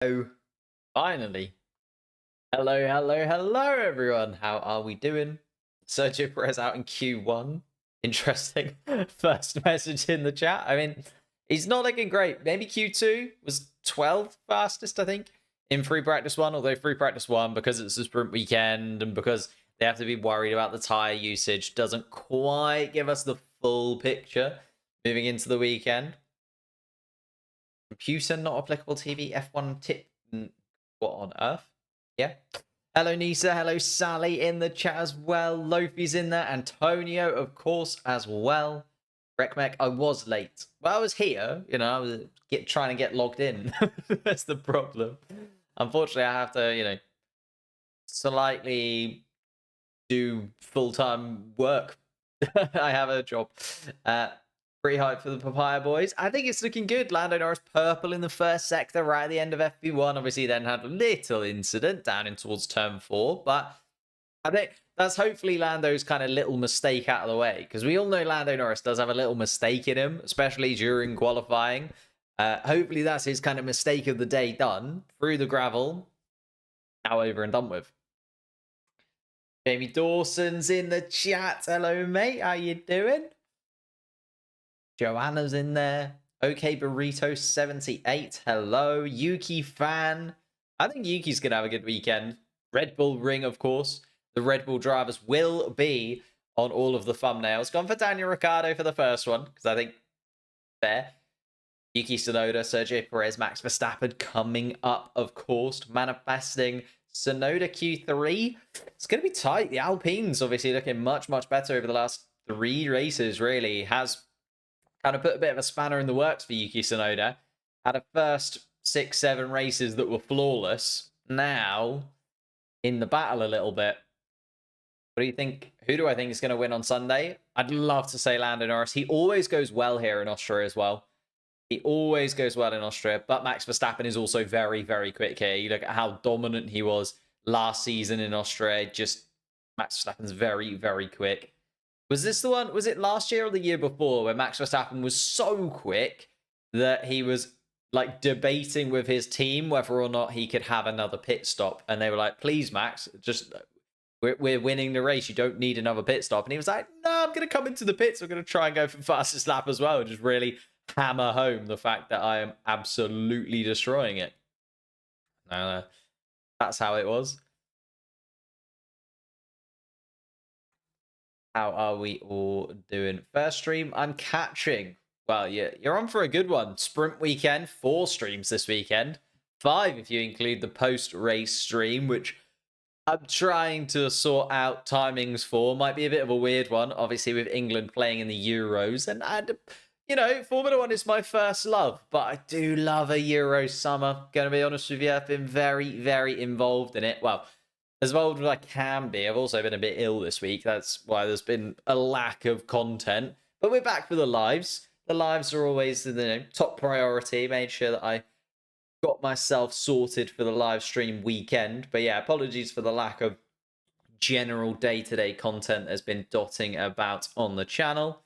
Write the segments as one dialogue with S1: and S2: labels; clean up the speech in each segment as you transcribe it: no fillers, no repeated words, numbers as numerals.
S1: Oh, finally. Hello, everyone. How are we doing? Sergio Perez out in Q1. Interesting first message in the chat. I mean, he's not looking great. Maybe Q2 was 12th fastest, I think, in free practice one. Although free practice one, because it's a sprint weekend and because they have to be worried about the tyre usage, doesn't quite give us the full picture moving into the weekend. Computer not applicable TV F1 tip. What on earth? Yeah. Hello, Nisa. Hello, Sally in the chat as well. Lofi's in there. Antonio, of course, as well. Rekmek, I was late. Well, I was here. I was trying to get logged in. That's the problem. Unfortunately, I have to, slightly do full-time work. I have a job. Pretty hyped for the Papaya Boys. I think it's looking good. Lando Norris purple in the first sector right at the end of FP1. Obviously, then had a little incident down in towards turn 4. But I think that's hopefully Lando's kind of little mistake out of the way. Because we all know Lando Norris does have a little mistake in him, especially during qualifying. Hopefully, that's his kind of mistake of the day done through the gravel. Now over and done with. Jamie Dawson's in the chat. Hello, mate. How you doing? Joanna's in there. Okay, Burrito 78. Hello, Yuki fan. I think Yuki's gonna have a good weekend. Red Bull ring, of course. The Red Bull drivers will be on all of the thumbnails. Gone for Daniel Ricciardo for the first one because I think fair. Yuki Tsunoda, Sergio Perez, Max Verstappen coming up, of course. Manifesting Tsunoda Q3. It's gonna be tight. The Alpine's obviously looking much better over the last 3 races. Really has kind of put a bit of a spanner in the works for Yuki Tsunoda. Had a first 6-7 races that were flawless. Now, in the battle a little bit. What do you think? Who do I think is going to win on Sunday? I'd love to say Lando Norris. He always goes well here in Austria as well. He always goes well in Austria. But Max Verstappen is also very quick here. You look at how dominant he was last season in Austria. Just Max Verstappen's very quick. Was this the one? Was it last year or the year before where Max Verstappen was so quick that he was like debating with his team whether or not he could have another pit stop? And they were like, please, Max, just we're winning the race. You don't need another pit stop. And he was like, no, I'm going to come into the pits. I'm going to try and go for fastest lap as well. Just really hammer home the fact that I am absolutely destroying it. That's how it was. How are we all doing? First stream, I'm catching. Well, you're on for a good one. Sprint weekend, 4 streams this weekend. 5 if you include the post-race stream, which I'm trying to sort out timings for. Might be a bit of a weird one, obviously, with England playing in the Euros. And, Formula 1 is my first love, but I do love a Euro summer. Gonna be honest with you, I've been very involved in it. Well, as involved as I can be. I've also been a bit ill this week. That's why there's been a lack of content. But we're back for the lives. The lives are always the top priority. Made sure that I got myself sorted for the live stream weekend. But yeah, apologies for the lack of general day-to-day content has been dotting about on the channel.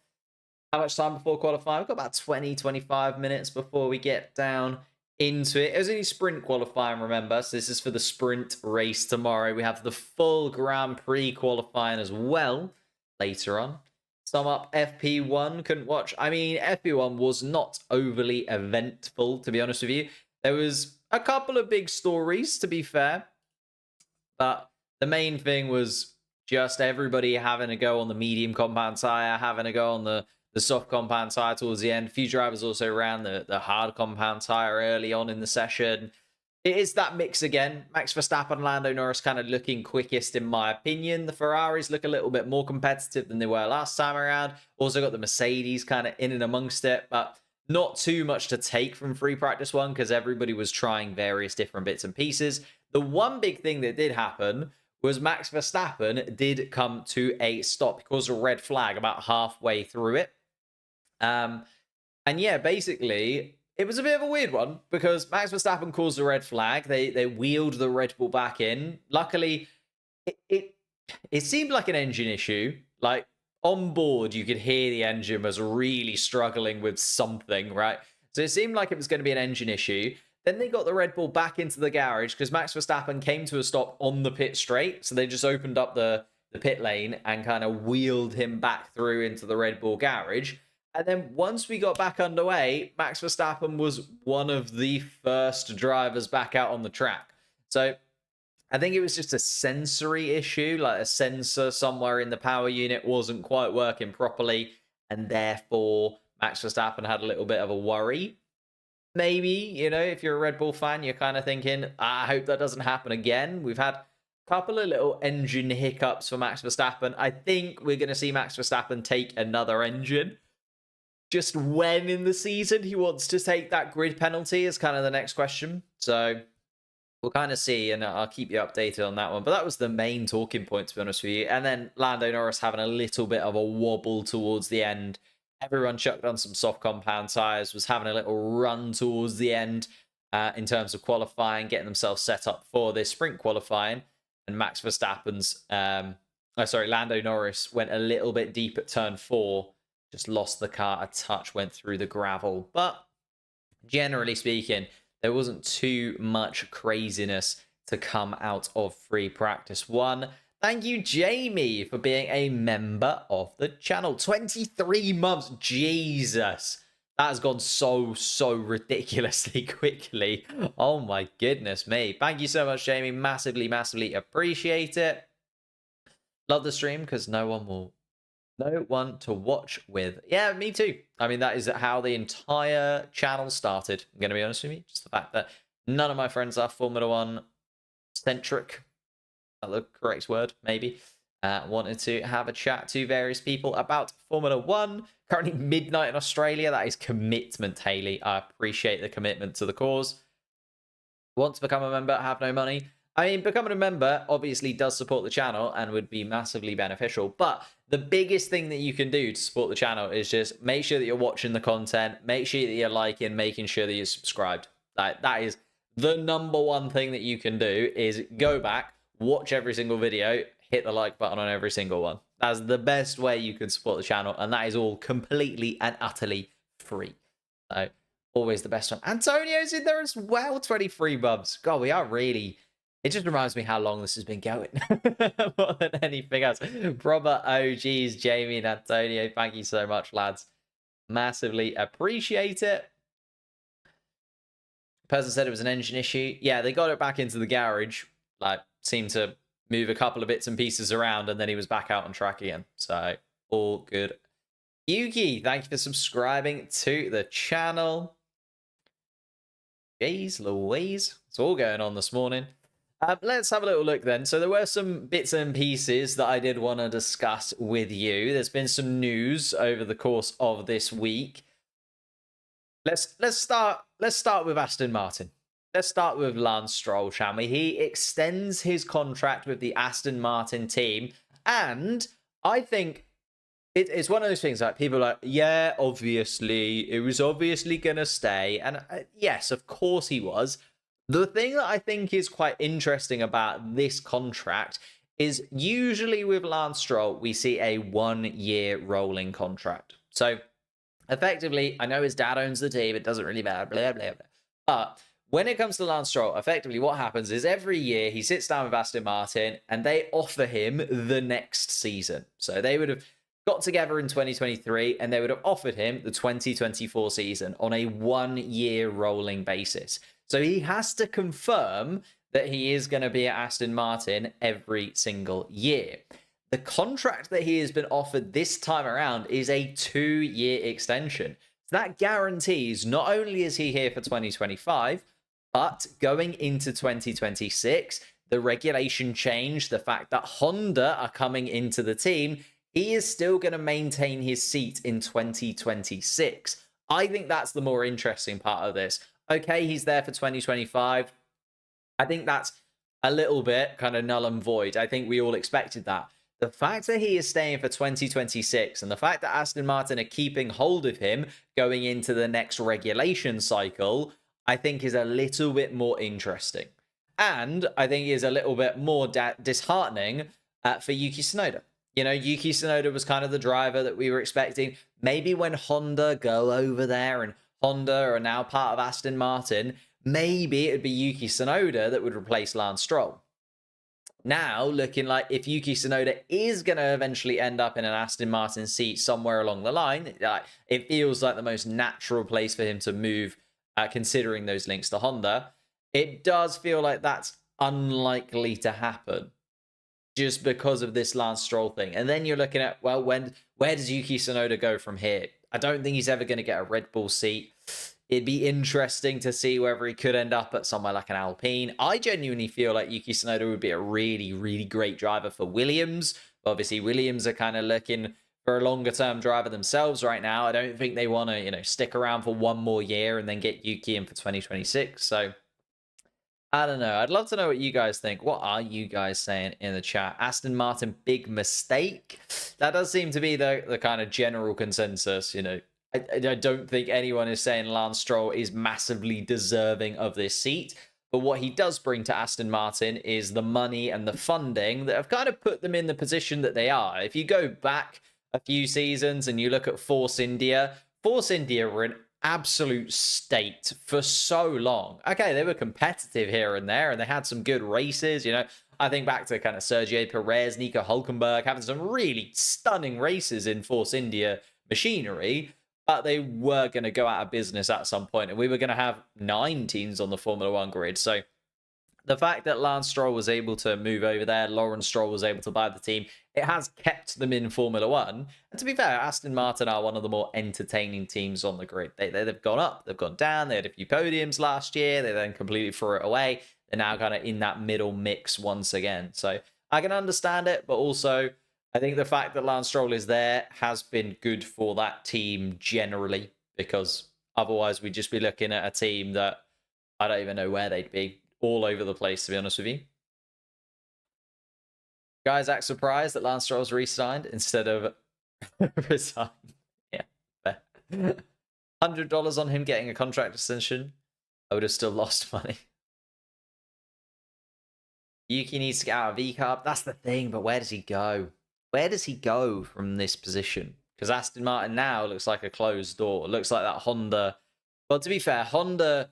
S1: How much time before qualifying? We've got about 20-25 minutes before we get down into it. It was only sprint qualifying, remember, so this is for the sprint race tomorrow. We have the full Grand Prix qualifying as well later on. Sum up FP1, couldn't watch. I mean, FP1 was not overly eventful, to be honest with you. There was a couple of big stories, to be fair, but the main thing was just everybody having a go on the medium compound tire, having a go on the soft compound tire towards the end. A few drivers also ran the hard compound tire early on in the session. It is that mix again. Max Verstappen and Lando Norris kind of looking quickest, in my opinion. The Ferraris look a little bit more competitive than they were last time around. Also got the Mercedes kind of in and amongst it, but not too much to take from free practice one because everybody was trying various different bits and pieces. The one big thing that did happen was Max Verstappen did come to a stop because of a red flag about halfway through it. And yeah, basically, it was a bit of a weird one because Max Verstappen caused a red flag. They wheeled the Red Bull back in. Luckily, it seemed like an engine issue. Like on board, you could hear the engine was really struggling with something, right? So it seemed like it was going to be an engine issue. Then they got the Red Bull back into the garage because Max Verstappen came to a stop on the pit straight. So they just opened up the pit lane and kind of wheeled him back through into the Red Bull garage. And then once we got back underway, Max Verstappen was one of the first drivers back out on the track. So I think it was just a sensory issue, like a sensor somewhere in the power unit wasn't quite working properly. And therefore, Max Verstappen had a little bit of a worry. Maybe, you know, if you're a Red Bull fan, you're kind of thinking, I hope that doesn't happen again. We've had a couple of little engine hiccups for Max Verstappen. I think we're going to see Max Verstappen take another engine. Just when in the season he wants to take that grid penalty is kind of the next question. So we'll kind of see, and I'll keep you updated on that one. But that was the main talking point, to be honest with you. And then Lando Norris having a little bit of a wobble towards the end. Everyone chucked on some soft compound tyres, was having a little run towards the end in terms of qualifying, getting themselves set up for this sprint qualifying. And Max Verstappen's, Lando Norris went a little bit deep at turn 4, just lost the car a touch, went through the gravel. But generally speaking, there wasn't too much craziness to come out of free practice 1. Thank you, Jamie, for being a member of the channel. 23 months. Jesus. That has gone so ridiculously quickly. Oh, my goodness me. Thank you so much, Jamie. Massively appreciate it. Love the stream because no one to watch with. Yeah, me too. I mean, that is how the entire channel started. I'm going to be honest with you. Just the fact that none of my friends are Formula 1 centric. The correct word, maybe. Wanted to have a chat to various people about Formula 1. Currently midnight in Australia. That is commitment, Haley. I appreciate the commitment to the cause. Want to become a member, have no money. I mean, becoming a member obviously does support the channel and would be massively beneficial. But the biggest thing that you can do to support the channel is just make sure that you're watching the content. Make sure that you're liking, making sure that you're subscribed. That is the number one thing that you can do is go back, watch every single video, hit the like button on every single one. That's the best way you can support the channel, and that is all completely and utterly free. So, always the best one. Antonio's in there as well, 23 months. God, we are really... It just reminds me how long this has been going. More than anything else. Proper OGs, Jamie and Antonio. Thank you so much, lads. Massively appreciate it. Person said it was an engine issue. Yeah, they got it back into the garage. Like, seemed to move a couple of bits and pieces around, and then he was back out on track again. So, all good. Yuki, thank you for subscribing to the channel. Jeez Louise. It's all going on this morning. Let's have a little look then. So there were some bits and pieces that I did want to discuss with you. There's been some news over the course of this week. Let's start with Aston Martin. Let's start with Lance Stroll, shall we? He extends his contract with the Aston Martin team, and I think it's one of those things like people are like, yeah, obviously, it was obviously going to stay. And yes, of course he was. The thing that I think is quite interesting about this contract is usually with Lance Stroll, we see a 1-year rolling contract. So effectively, I know his dad owns the team. It doesn't really matter, blah, blah, blah. But when it comes to Lance Stroll, effectively what happens is every year he sits down with Aston Martin and they offer him the next season. So they would have got together in 2023 and they would have offered him the 2024 season on a 1-year rolling basis. So he has to confirm that he is going to be at Aston Martin every single year. The contract that he has been offered this time around is a 2-year extension. So that guarantees not only is he here for 2025, but going into 2026, the regulation change, the fact that Honda are coming into the team, he is still going to maintain his seat in 2026. I think that's the more interesting part of this. Okay, he's there for 2025. I think that's a little bit kind of null and void. I think we all expected that. The fact that he is staying for 2026 and the fact that Aston Martin are keeping hold of him going into the next regulation cycle, I think is a little bit more interesting. And I think is a little bit more disheartening for Yuki Tsunoda. You know, Yuki Tsunoda was kind of the driver that we were expecting. Maybe when Honda go over there and Honda are now part of Aston Martin, maybe it would be Yuki Tsunoda that would replace Lance Stroll. Now, looking like if Yuki Tsunoda is going to eventually end up in an Aston Martin seat somewhere along the line, it feels like the most natural place for him to move, considering those links to Honda. It does feel like that's unlikely to happen just because of this Lance Stroll thing. And then you're looking at, well, where does Yuki Tsunoda go from here? I don't think he's ever going to get a Red Bull seat. It'd be interesting to see whether he could end up at somewhere like an Alpine. I genuinely feel like Yuki Tsunoda would be a really, really great driver for Williams. Obviously, Williams are kind of looking for a longer-term driver themselves right now. I don't think they want to, stick around for one more year and then get Yuki in for 2026. So, I don't know. I'd love to know what you guys think. What are you guys saying in the chat? Aston Martin, big mistake? That does seem to be the kind of general consensus, I don't think anyone is saying Lance Stroll is massively deserving of this seat. But what he does bring to Aston Martin is the money and the funding that have kind of put them in the position that they are. If you go back a few seasons and you look at Force India were an absolute state for so long. Okay, they were competitive here and there, and they had some good races. I think back to kind of Sergio Perez, Nico Hulkenberg having some really stunning races in Force India machinery. But they were going to go out of business at some point, and we were going to have 9 teams on the Formula One grid. So the fact that Lance Stroll was able to move over there, Lawrence Stroll was able to buy the team, it has kept them in Formula One. And to be fair, Aston Martin are one of the more entertaining teams on the grid. They've gone up, they've gone down, they had a few podiums last year, they then completely threw it away. They're now kind of in that middle mix once again. So I can understand it, but also I think the fact that Lance Stroll is there has been good for that team generally, because otherwise we'd just be looking at a team that I don't even know where they'd be, all over the place, to be honest with you. Guys act surprised that Lance Stroll's re-signed instead of resigned. Yeah. $100 on him getting a contract extension, I would have still lost money. Yuki needs to get out of V-Carb. That's the thing, but where does he go? Where does he go from this position? Because Aston Martin now looks like a closed door. It looks like that Honda. Well, to be fair, Honda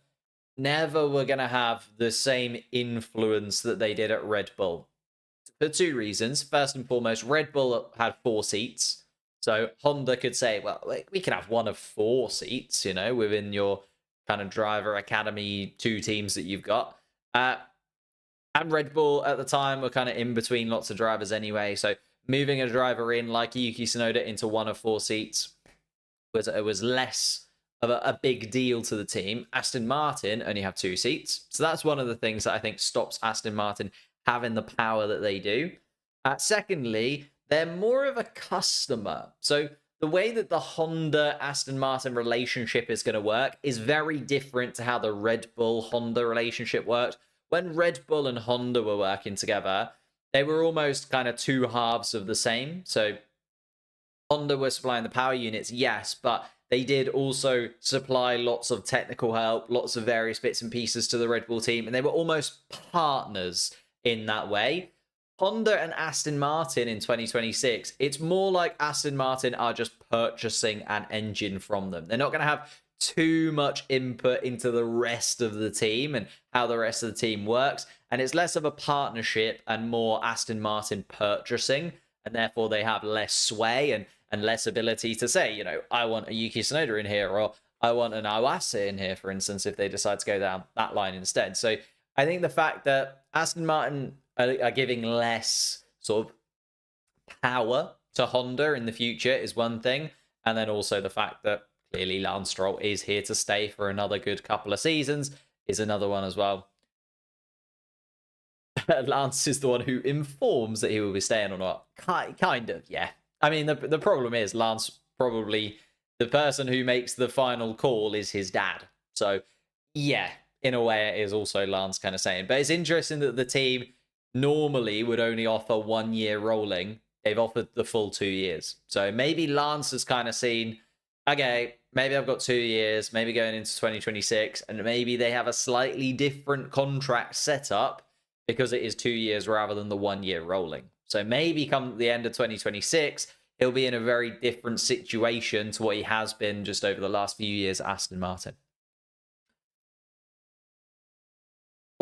S1: never were going to have the same influence that they did at Red Bull. For 2 reasons. First and foremost, Red Bull had 4 seats. So Honda could say, well, we can have one of 4 seats, within your kind of driver academy 2 teams that you've got. And Red Bull at the time were kind of in between lots of drivers anyway. So moving a driver in like Yuki Tsunoda into one of 4 seats was less of a big deal to the team. Aston Martin only have 2 seats. So that's one of the things that I think stops Aston Martin having the power that they do. Secondly, they're more of a customer. So the way that the Honda-Aston Martin relationship is going to work is very different to how the Red Bull-Honda relationship worked. When Red Bull and Honda were working together, they were almost kind of 2 halves of the same. So Honda was supplying the power units, yes, but they did also supply lots of technical help, lots of various bits and pieces to the Red Bull team, and they were almost partners in that way. Honda and Aston Martin in 2026, it's more like Aston Martin are just purchasing an engine from them. They're not going to have too much input into the rest of the team and how the rest of the team works. And it's less of a partnership and more Aston Martin purchasing. And therefore they have less sway and less ability to say, I want a Yuki Tsunoda in here, or I want an Iwasa in here, for instance, if they decide to go down that line instead. So I think the fact that Aston Martin are giving less sort of power to Honda in the future is one thing. And then also the fact that clearly Lance Stroll is here to stay for another good couple of seasons is another one as well. Lance is the one who informs that he will be staying or not. Kind of, yeah. I mean, the problem is Lance probably, the person who makes the final call is his dad. So, yeah, in a way it is also Lance kind of saying. But it's interesting that the team normally would only offer 1 year rolling. They've offered the full 2 years. So maybe Lance has kind of seen, okay, maybe I've got 2 years, maybe going into 2026, and maybe they have a slightly different contract setup because it is 2 years rather than the 1 year rolling. So maybe come the end of 2026, he'll be in a very different situation to what he has been just over the last few years at Aston Martin.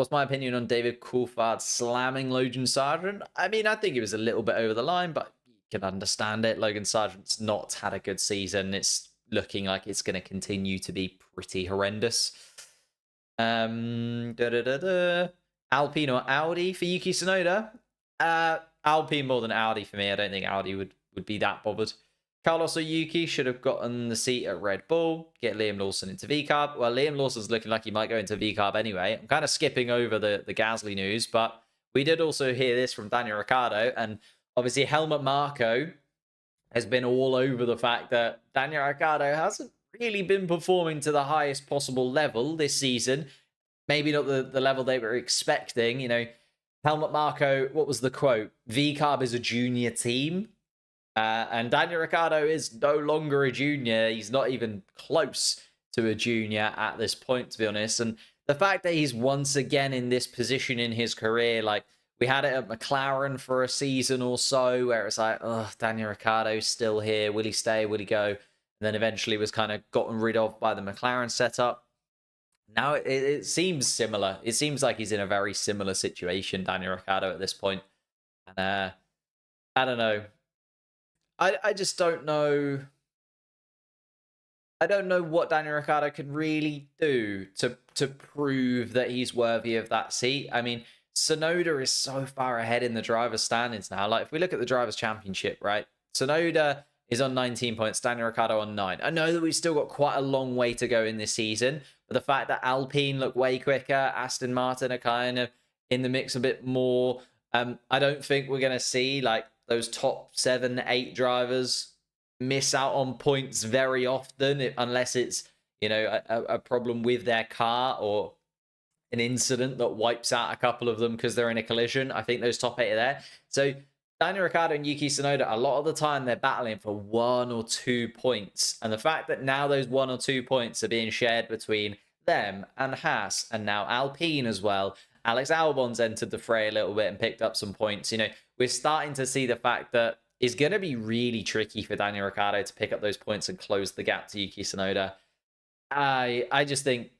S1: What's my opinion on David Coulthard slamming Logan Sargent? I mean, I think it was a little bit over the line, but you can understand it. Logan Sargent's not had a good season. It's looking like it's going to continue to be pretty horrendous. Alpine or Audi for Yuki Tsunoda? Alpine more than Audi for me. I don't think Audi would be that bothered. Carlos or Yuki should have gotten the seat at Red Bull. Get Liam Lawson into VCARB. Well, Liam Lawson's looking like he might go into VCARB anyway. I'm kind of skipping over the Gasly news, but we did also hear this from Daniel Ricciardo. And obviously, Helmut Marko has been all over the fact that Daniel Ricciardo hasn't really been performing to the highest possible level this season. Maybe not the level they were expecting. You know, Helmut Marko, what was the quote? VCARB is a junior team. And Daniel Ricciardo is no longer a junior. He's not even close to a junior at this point, to be honest. And the fact that he's once again in this position in his career, like we had it at McLaren for a season or so, where it's like, oh, Daniel Ricciardo's still here. Will he stay? Will he go? And then eventually was kind of gotten rid of by the McLaren setup. Now it seems similar. It seems like he's in a very similar situation, Daniel Ricciardo, at this point. And I don't know. I just don't know. I don't know what Daniel Ricciardo can really do to prove that he's worthy of that seat. I mean, Tsunoda is so far ahead in the driver's standings now. Like, if we look at the drivers' championship, right? Tsunoda is on 19 points, Daniel Ricciardo on 9. I know that we've still got quite a long way to go in this season, but the fact that Alpine look way quicker, Aston Martin are kind of in the mix a bit more. I don't think we're going to see, like, those top 7, 8 drivers miss out on points very often, unless it's, you know, a problem with their car or an incident that wipes out a couple of them because they're in a collision. I think those top 8 are there. So Daniel Ricciardo and Yuki Tsunoda, a lot of the time they're battling for 1 or 2 points. And the fact that now those 1 or 2 points are being shared between them and Haas and now Alpine as well. Alex Albon's entered the fray a little bit and picked up some points. You know, we're starting to see the fact that it's going to be really tricky for Daniel Ricciardo to pick up those points and close the gap to Yuki Tsunoda. I just think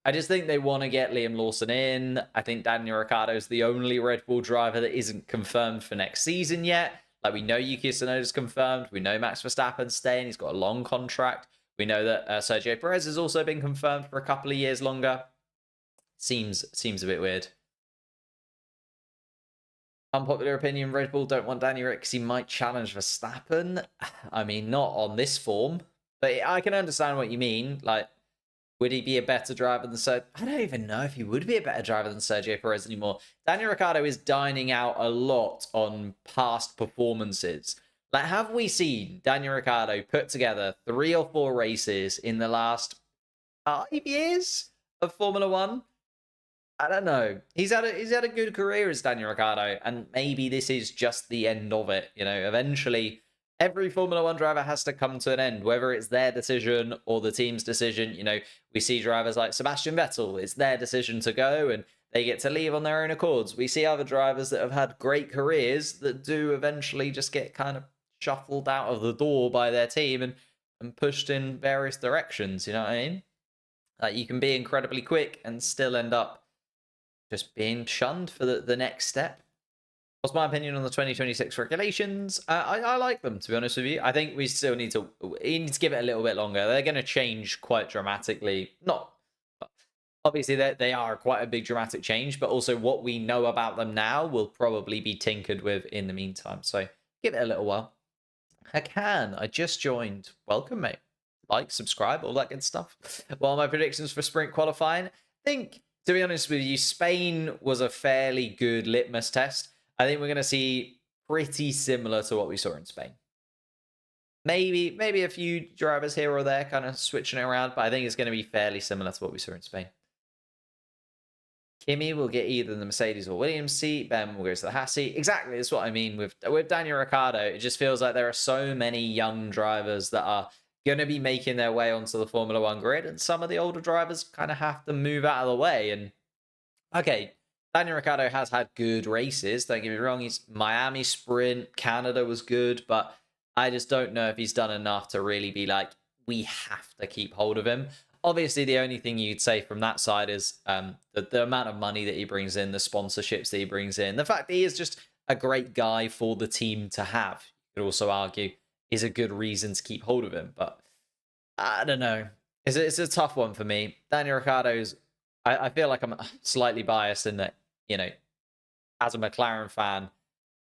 S1: they want to get Liam Lawson in. I think Daniel Ricciardo is the only Red Bull driver that isn't confirmed for next season yet. Like, we know Yuki Tsunoda's confirmed. We know Max Verstappen's staying. He's got a long contract. We know that Sergio Perez has also been confirmed for a couple of years longer. Seems a bit weird. Unpopular opinion, Red Bull don't want Danny Rick because he might challenge Verstappen. I mean, not on this form, but I can understand what you mean. Like, would he be a better driver than Sergio? I don't even know if he would be a better driver than Sergio Perez anymore. Daniel Ricciardo is dining out a lot on past performances. Like, have we seen Daniel Ricciardo put together 3 or 4 races in the last 5 years of Formula One? I don't know. He's had a good career as Daniel Ricciardo, and maybe this is just the end of it. You know, eventually every Formula One driver has to come to an end, whether it's their decision or the team's decision. You know, we see drivers like Sebastian Vettel, it's their decision to go and they get to leave on their own accords. We see other drivers that have had great careers that do eventually just get kind of shuffled out of the door by their team and pushed in various directions. You know what I mean? Like, you can be incredibly quick and still end up just being shunned for the next step. What's my opinion on the 2026 regulations? I like them, to be honest with you. I think we still need to give it a little bit longer. They're going to change quite dramatically. Not obviously they are quite a big dramatic change, but also what we know about them now will probably be tinkered with in the meantime. So give it a little while. I just joined. Welcome, mate. Like, subscribe, all that good stuff. Well, my predictions for sprint qualifying, I think, to be honest with you, Spain was a fairly good litmus test. I think we're going to see pretty similar to what we saw in Spain. Maybe a few drivers here or there kind of switching it around, but I think it's going to be fairly similar to what we saw in Spain. Kimi will get either the Mercedes or Williams seat. Ben will go to the Haas seat. Exactly, that's what I mean with Daniel Ricciardo. It just feels like there are so many young drivers that are going to be making their way onto the Formula One grid, and some of the older drivers kind of have to move out of the way. And okay, Daniel Ricciardo has had good races, don't get me wrong. He's Miami sprint, Canada was good, but I just don't know if he's done enough to really be like, we have to keep hold of him. obviously, the only thing you'd say from that side is the amount of money that he brings in, the sponsorships that he brings in, the fact that he is just a great guy for the team to have. You could also argue is a good reason to keep hold of him, but I don't know. It's a tough one for me. Daniel Ricciardo's. I feel like I'm slightly biased in that, as a McLaren fan,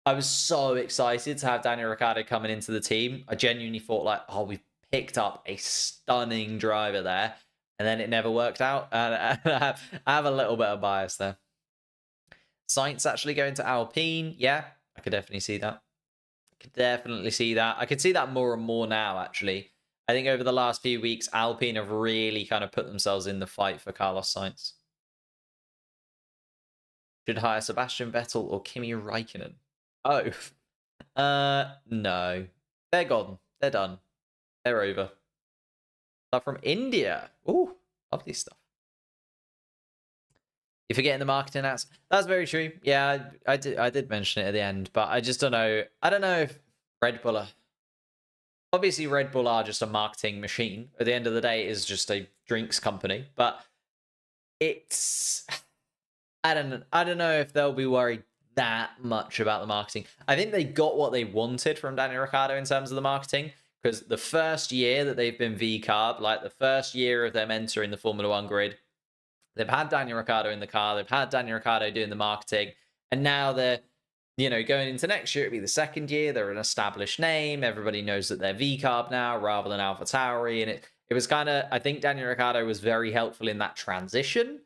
S1: I was so excited to have Daniel Ricciardo coming into the team. I genuinely thought like, oh, we've picked up a stunning driver there, and then it never worked out. And I have a little bit of bias there. Sainz actually going to Alpine, yeah, I could definitely see that. I could see that more and more now, actually. I think over the last few weeks, Alpine have really kind of put themselves in the fight for Carlos Sainz. Should hire Sebastian Vettel or Kimi Räikkönen? Oh, no. They're gone. They're done. They're over. Stuff from India. Ooh, lovely stuff. You're forgetting the marketing ads. That's very true. Yeah, I did mention it at the end, but I just don't know. I don't know if Red Bull are... Obviously, Red Bull are just a marketing machine. At the end of the day, it is just a drinks company. But it's... I don't know if they'll be worried that much about the marketing. I think they got what they wanted from Daniel Ricciardo in terms of the marketing, because the first year that they've been V-carb, like the first year of them entering the Formula One grid, they've had Daniel Ricciardo in the car, they've had Daniel Ricciardo doing the marketing, and now they're, going into next year, it'll be the second year, they're an established name, everybody knows that they're V-carb now rather than AlphaTauri, and it was kind of, I think Daniel Ricciardo was very helpful in that transition.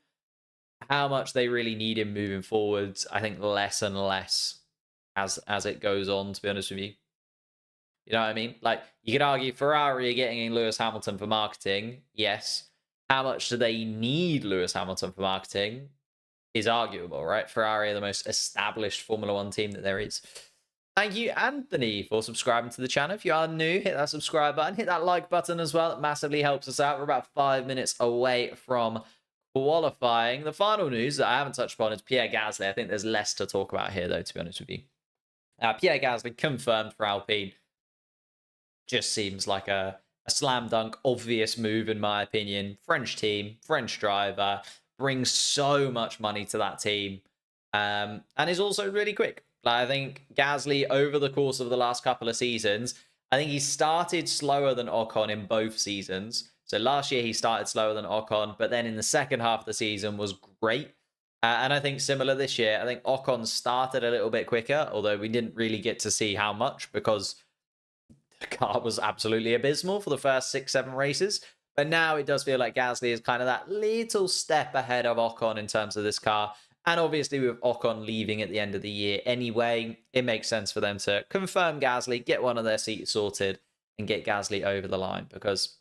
S1: How much they really need him moving forwards, I think less and less as it goes on, to be honest with you. You know what I mean? Like, you could argue Ferrari are getting in Lewis Hamilton for marketing, yes. How much do they need Lewis Hamilton for marketing is arguable, right? Ferrari are the most established Formula One team that there is. Thank you, Anthony, for subscribing to the channel. If you are new, hit that subscribe button, hit that like button as well. It massively helps us out. We're about 5 minutes away from qualifying. The final news that I haven't touched upon is Pierre Gasly. I think there's less to talk about here, though, to be honest with you. Pierre Gasly confirmed for Alpine. Just seems like a slam dunk, obvious move, in my opinion. French team, French driver, brings so much money to that team, and is also really quick. I think Gasly, over the course of the last couple of seasons, I think he started slower than Ocon in both seasons. So last year he started slower than Ocon, but then in the second half of the season was great. And I think similar this year, I think Ocon started a little bit quicker, although we didn't really get to see how much because the car was absolutely abysmal for the first 6-7 races. But now it does feel like Gasly is kind of that little step ahead of Ocon in terms of this car. And obviously with Ocon leaving at the end of the year anyway, it makes sense for them to confirm Gasly, get one of their seats sorted, and get Gasly over the line, because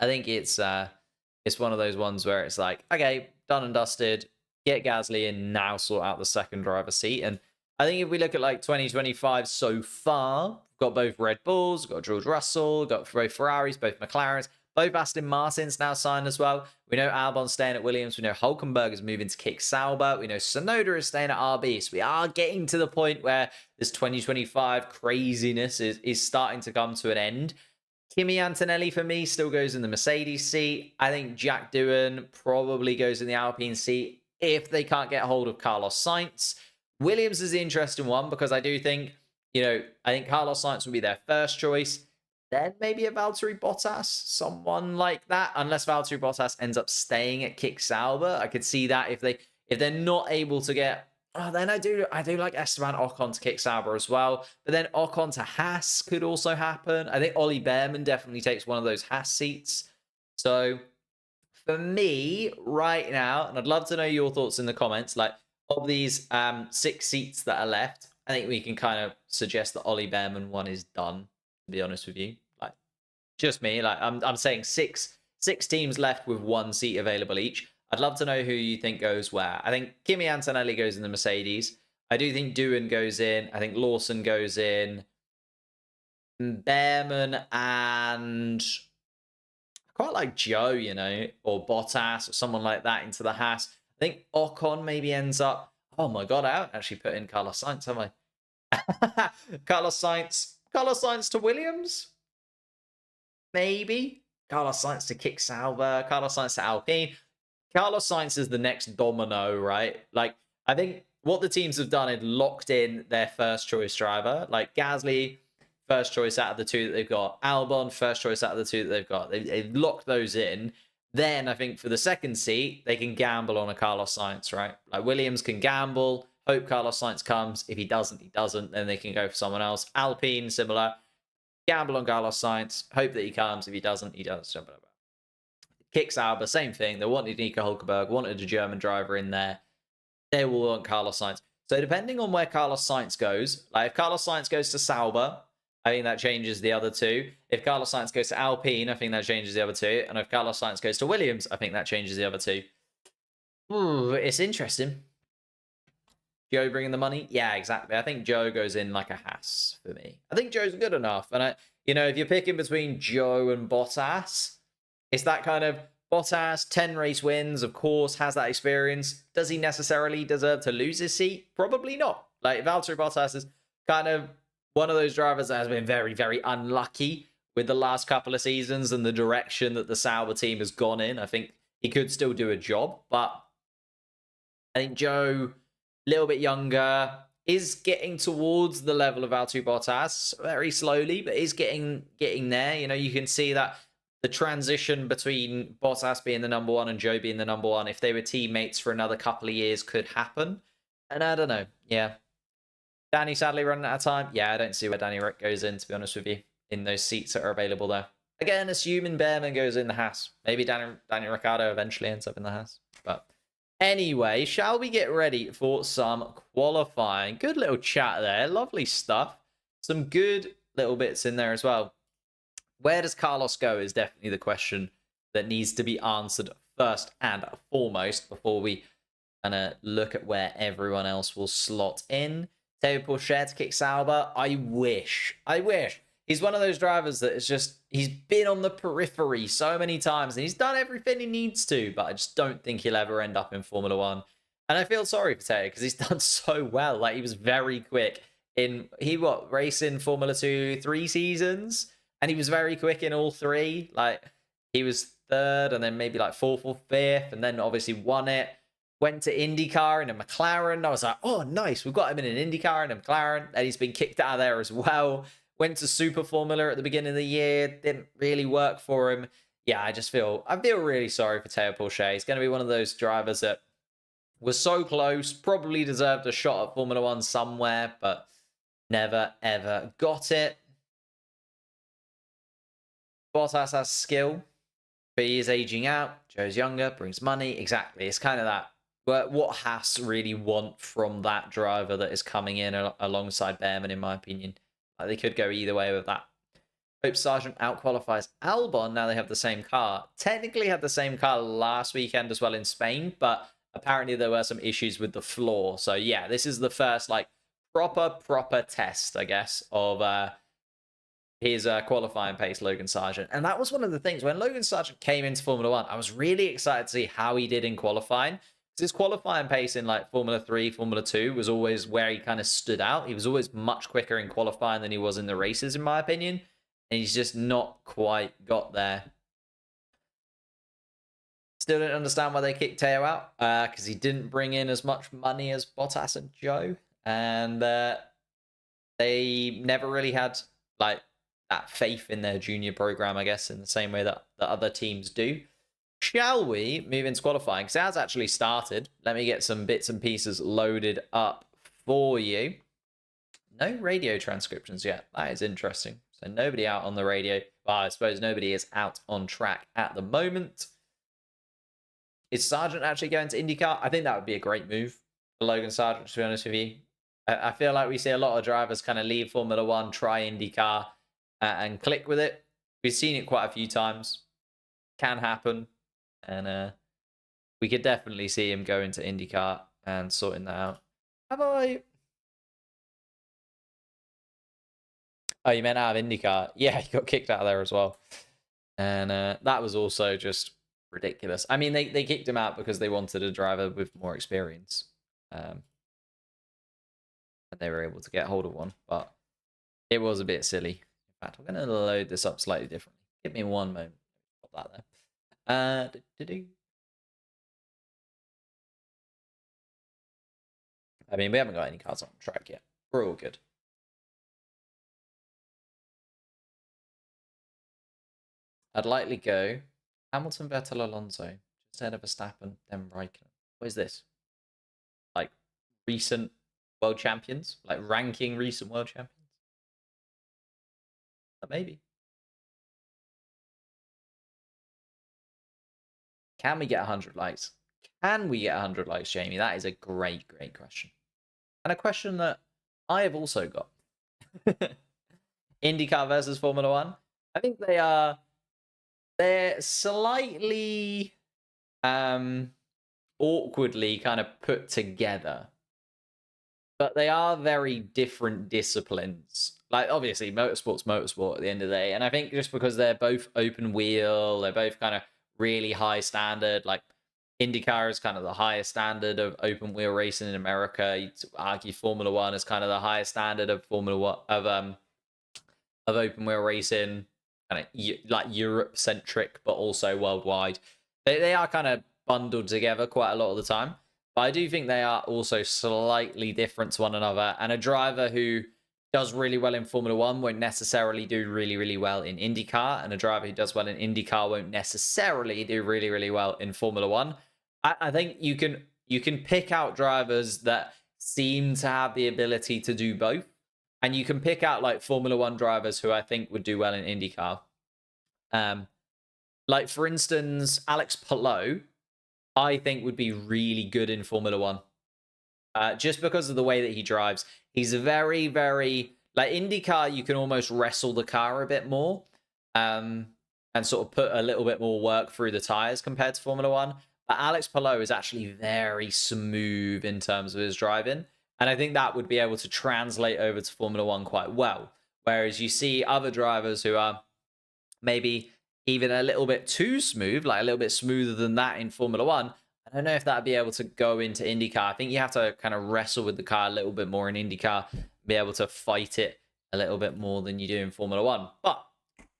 S1: I think it's one of those ones where it's like, okay, done and dusted, get Gasly in, now sort out the second driver seat. And I think if we look at like 2025 so far, we've got both Red Bulls, we've got George Russell, we've got both Ferraris, both McLarens, both Aston Martins now signed as well. We know Albon's staying at Williams. We know Hülkenberg is moving to Kick Sauber. We know Tsunoda is staying at RB. So we are getting to the point where this 2025 craziness is starting to come to an end. Kimi Antonelli, for me, still goes in the Mercedes seat. I think Jack Doohan probably goes in the Alpine seat if they can't get hold of Carlos Sainz. Williams is the interesting one, because I do think, I think Carlos Sainz will be their first choice. Then maybe a Valtteri Bottas, someone like that. Unless Valtteri Bottas ends up staying at Kick Sauber, I could see that if they're not able to get. Oh, then I do like Esteban Ocon to Kick Sauber as well. But then Ocon to Haas could also happen. I think Ollie Behrman definitely takes one of those Haas seats. So for me right now, and I'd love to know your thoughts in the comments, like of these 6 seats that are left, I think we can kind of suggest that Ollie Behrman one is done, to be honest with you. Like, just me. Like, I'm saying six teams left with 1 seat available each. I'd love to know who you think goes where. I think Kimi Antonelli goes in the Mercedes. I do think Doohan goes in. I think Lawson goes in. Behrman and I quite like Joe, or Bottas or someone like that into the Haas. I think Ocon maybe ends up. Oh my God, I haven't actually put in Carlos Sainz, have I? Carlos Sainz to Williams? Maybe. Carlos Sainz to kick Sauber, Carlos Sainz to Alpine. Carlos Sainz is the next domino, right? Like, I think what the teams have done is locked in their first choice driver. Like Gasly, first choice out of the two that they've got. Albon, first choice out of the two that they've got. They've locked those in. Then I think for the second seat, they can gamble on a Carlos Sainz, right? Like Williams can gamble, hope Carlos Sainz comes. If he doesn't, he doesn't. Then they can go for someone else. Alpine, similar. Gamble on Carlos Sainz, hope that he comes. If he doesn't, he does. Kick Sauber, same thing. They wanted Nico Hulkenberg, wanted a German driver in there. They will want Carlos Sainz. So depending on where Carlos Sainz goes, like if Carlos Sainz goes to Sauber, I think that changes the other two. If Carlos Sainz goes to Alpine, I think that changes the other two. And if Carlos Sainz goes to Williams, I think that changes the other two. Ooh, it's interesting. Joe bringing the money? Yeah, exactly. I think Joe goes in like a Haas for me. I think Joe's good enough. And, if you're picking between Joe and Bottas, it's that kind of Bottas, 10 race wins, of course, has that experience. Does he necessarily deserve to lose his seat? Probably not. Like, Valtteri Bottas is kind of one of those drivers that has been very, very unlucky with the last couple of seasons and the direction that the Sauber team has gone in. I think he could still do a job, but I think Joe, a little bit younger, is getting towards the level of Valtteri Bottas very slowly, but is getting there. You can see that the transition between Bottas being the number one and Joe being the number one, if they were teammates for another couple of years, could happen. And I don't know. Yeah. Danny sadly running out of time. Yeah, I don't see where Danny Rick goes in, to be honest with you, in those seats that are available there. Again, assuming Behrman goes in the Haas. Maybe Danny Ricciardo eventually ends up in the Haas. But anyway, shall we get ready for some qualifying? Good little chat there. Lovely stuff. Some good little bits in there as well. Where does Carlos go is definitely the question that needs to be answered first and foremost before we kind of look at where everyone else will slot in. Teo Pourchaire to kick Sauber. I wish. He's one of those drivers that is just, he's been on the periphery so many times and he's done everything he needs to, but I just don't think he'll ever end up in Formula One. And I feel sorry for Teo because he's done so well. Like, he was very quick racing Formula 2 3 seasons? And he was very quick in all three. Like, he was third and then maybe like fourth or fifth and then obviously won it. Went to IndyCar in a McLaren. I was like, oh, nice. We've got him in an IndyCar and a McLaren. And he's been kicked out of there as well. Went to Super Formula at the beginning of the year. Didn't really work for him. Yeah, I feel really sorry for Teo Pourchaire. He's going to be one of those drivers that was so close, probably deserved a shot at Formula One somewhere, but never, ever got it. Bottas has skill, but he is aging out. Joe's younger, brings money. Exactly. It's kind of that. What Haas really want from that driver that is coming in alongside Behrman, in my opinion. Like, they could go either way with that. Hope Sargent outqualifies Albon. Now they have the same car. Technically had the same car last weekend as well in Spain, but apparently there were some issues with the floor. So yeah, this is the first like proper test, I guess, of his qualifying pace, Logan Sargent. And that was one of the things. When Logan Sargent came into Formula One, I was really excited to see how he did in qualifying. His qualifying pace in like Formula 3, Formula 2 was always where he kind of stood out. He was always much quicker in qualifying than he was in the races, in my opinion. And he's just not quite got there. Still don't understand why they kicked Teo out. Because he didn't bring in as much money as Bottas and Joe. And they never really had like that faith in their junior program, I guess, in the same way that other teams do. Shall we move into qualifying? Because it has actually started. Let me get some bits and pieces loaded up for you. No radio transcriptions yet. That is interesting. So nobody out on the radio. Well, I suppose nobody is out on track at the moment. Is Sargent actually going to IndyCar? I think that would be a great move for Logan Sargent, to be honest with you. I feel like we see a lot of drivers kind of leave Formula One, try IndyCar, and click with it. We've seen it quite a few times. Can happen. And we could definitely see him going to IndyCar and sorting that out. Have I? Oh, you meant out of IndyCar? Yeah, he got kicked out of there as well. And that was also just ridiculous. I mean, they kicked him out because they wanted a driver with more experience. And they were able to get hold of one. But it was a bit silly. In fact, I'm going to load this up slightly differently. Give me one moment. that there. I mean, we haven't got any cars on track yet. We're all good. I'd likely go Hamilton, Vettel, Alonso instead of Verstappen, then Raikkonen. What is this? Like recent world champions? Like ranking recent world champions? Maybe. Can we get 100 likes? Can we get 100 likes, Jamie? That is a great, great question. And a question that I have also got. IndyCar versus Formula One. I think they're slightly awkwardly kind of put together, but they are very different disciplines. Like, obviously, motorsport's motorsport at the end of the day. And I think just because they're both open wheel, they're both kind of really high standard. Like, IndyCar is kind of the highest standard of open wheel racing in America. You'd argue Formula One is kind of the highest standard of Formula One of open wheel racing, kind of like Europe centric, but also worldwide. They are kind of bundled together quite a lot of the time. But I do think they are also slightly different to one another. And a driver who does really well in Formula One won't necessarily do really, really well in IndyCar. And a driver who does well in IndyCar won't necessarily do really, really well in Formula One. I think you can pick out drivers that seem to have the ability to do both. And you can pick out like Formula One drivers who I think would do well in IndyCar. Like, for instance, Alex Palou, I think would be really good in Formula One. Just because of the way that he drives. He's very, very... Like, IndyCar, you can almost wrestle the car a bit more. And sort of put a little bit more work through the tires compared to Formula One. But Alex Palou is actually very smooth in terms of his driving. And I think that would be able to translate over to Formula One quite well. Whereas you see other drivers who are maybe even a little bit too smooth, like a little bit smoother than that in Formula One. I don't know if that'd be able to go into IndyCar. I think you have to kind of wrestle with the car a little bit more in IndyCar, be able to fight it a little bit more than you do in Formula One. But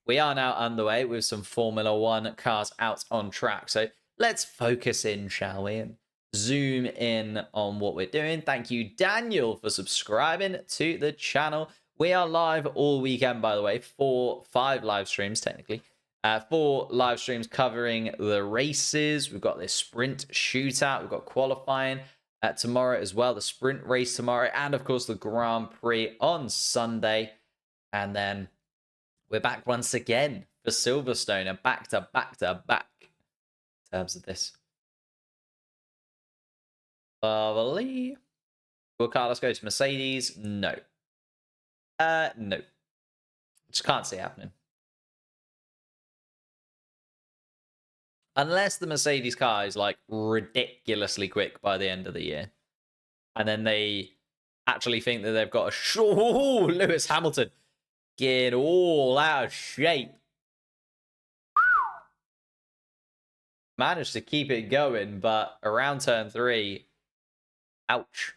S1: we are now underway with some Formula One cars out on track. So let's focus in, shall we? And zoom in on what we're doing. Thank you, Daniel, for subscribing to the channel. We are live all weekend, by the way, for 5 live streams, technically. 4 live streams covering the races. We've got this sprint shootout. We've got qualifying tomorrow as well. The sprint race tomorrow. And, of course, the Grand Prix on Sunday. And then we're back once again for Silverstone. And back to back to back in terms of this. Lovely. Will Carlos go to Mercedes? No. No. Just can't see it happening. Unless the Mercedes car is like ridiculously quick by the end of the year. And then they actually think that they've got a Lewis Hamilton get all out of shape. Managed to keep it going, but around turn 3, ouch.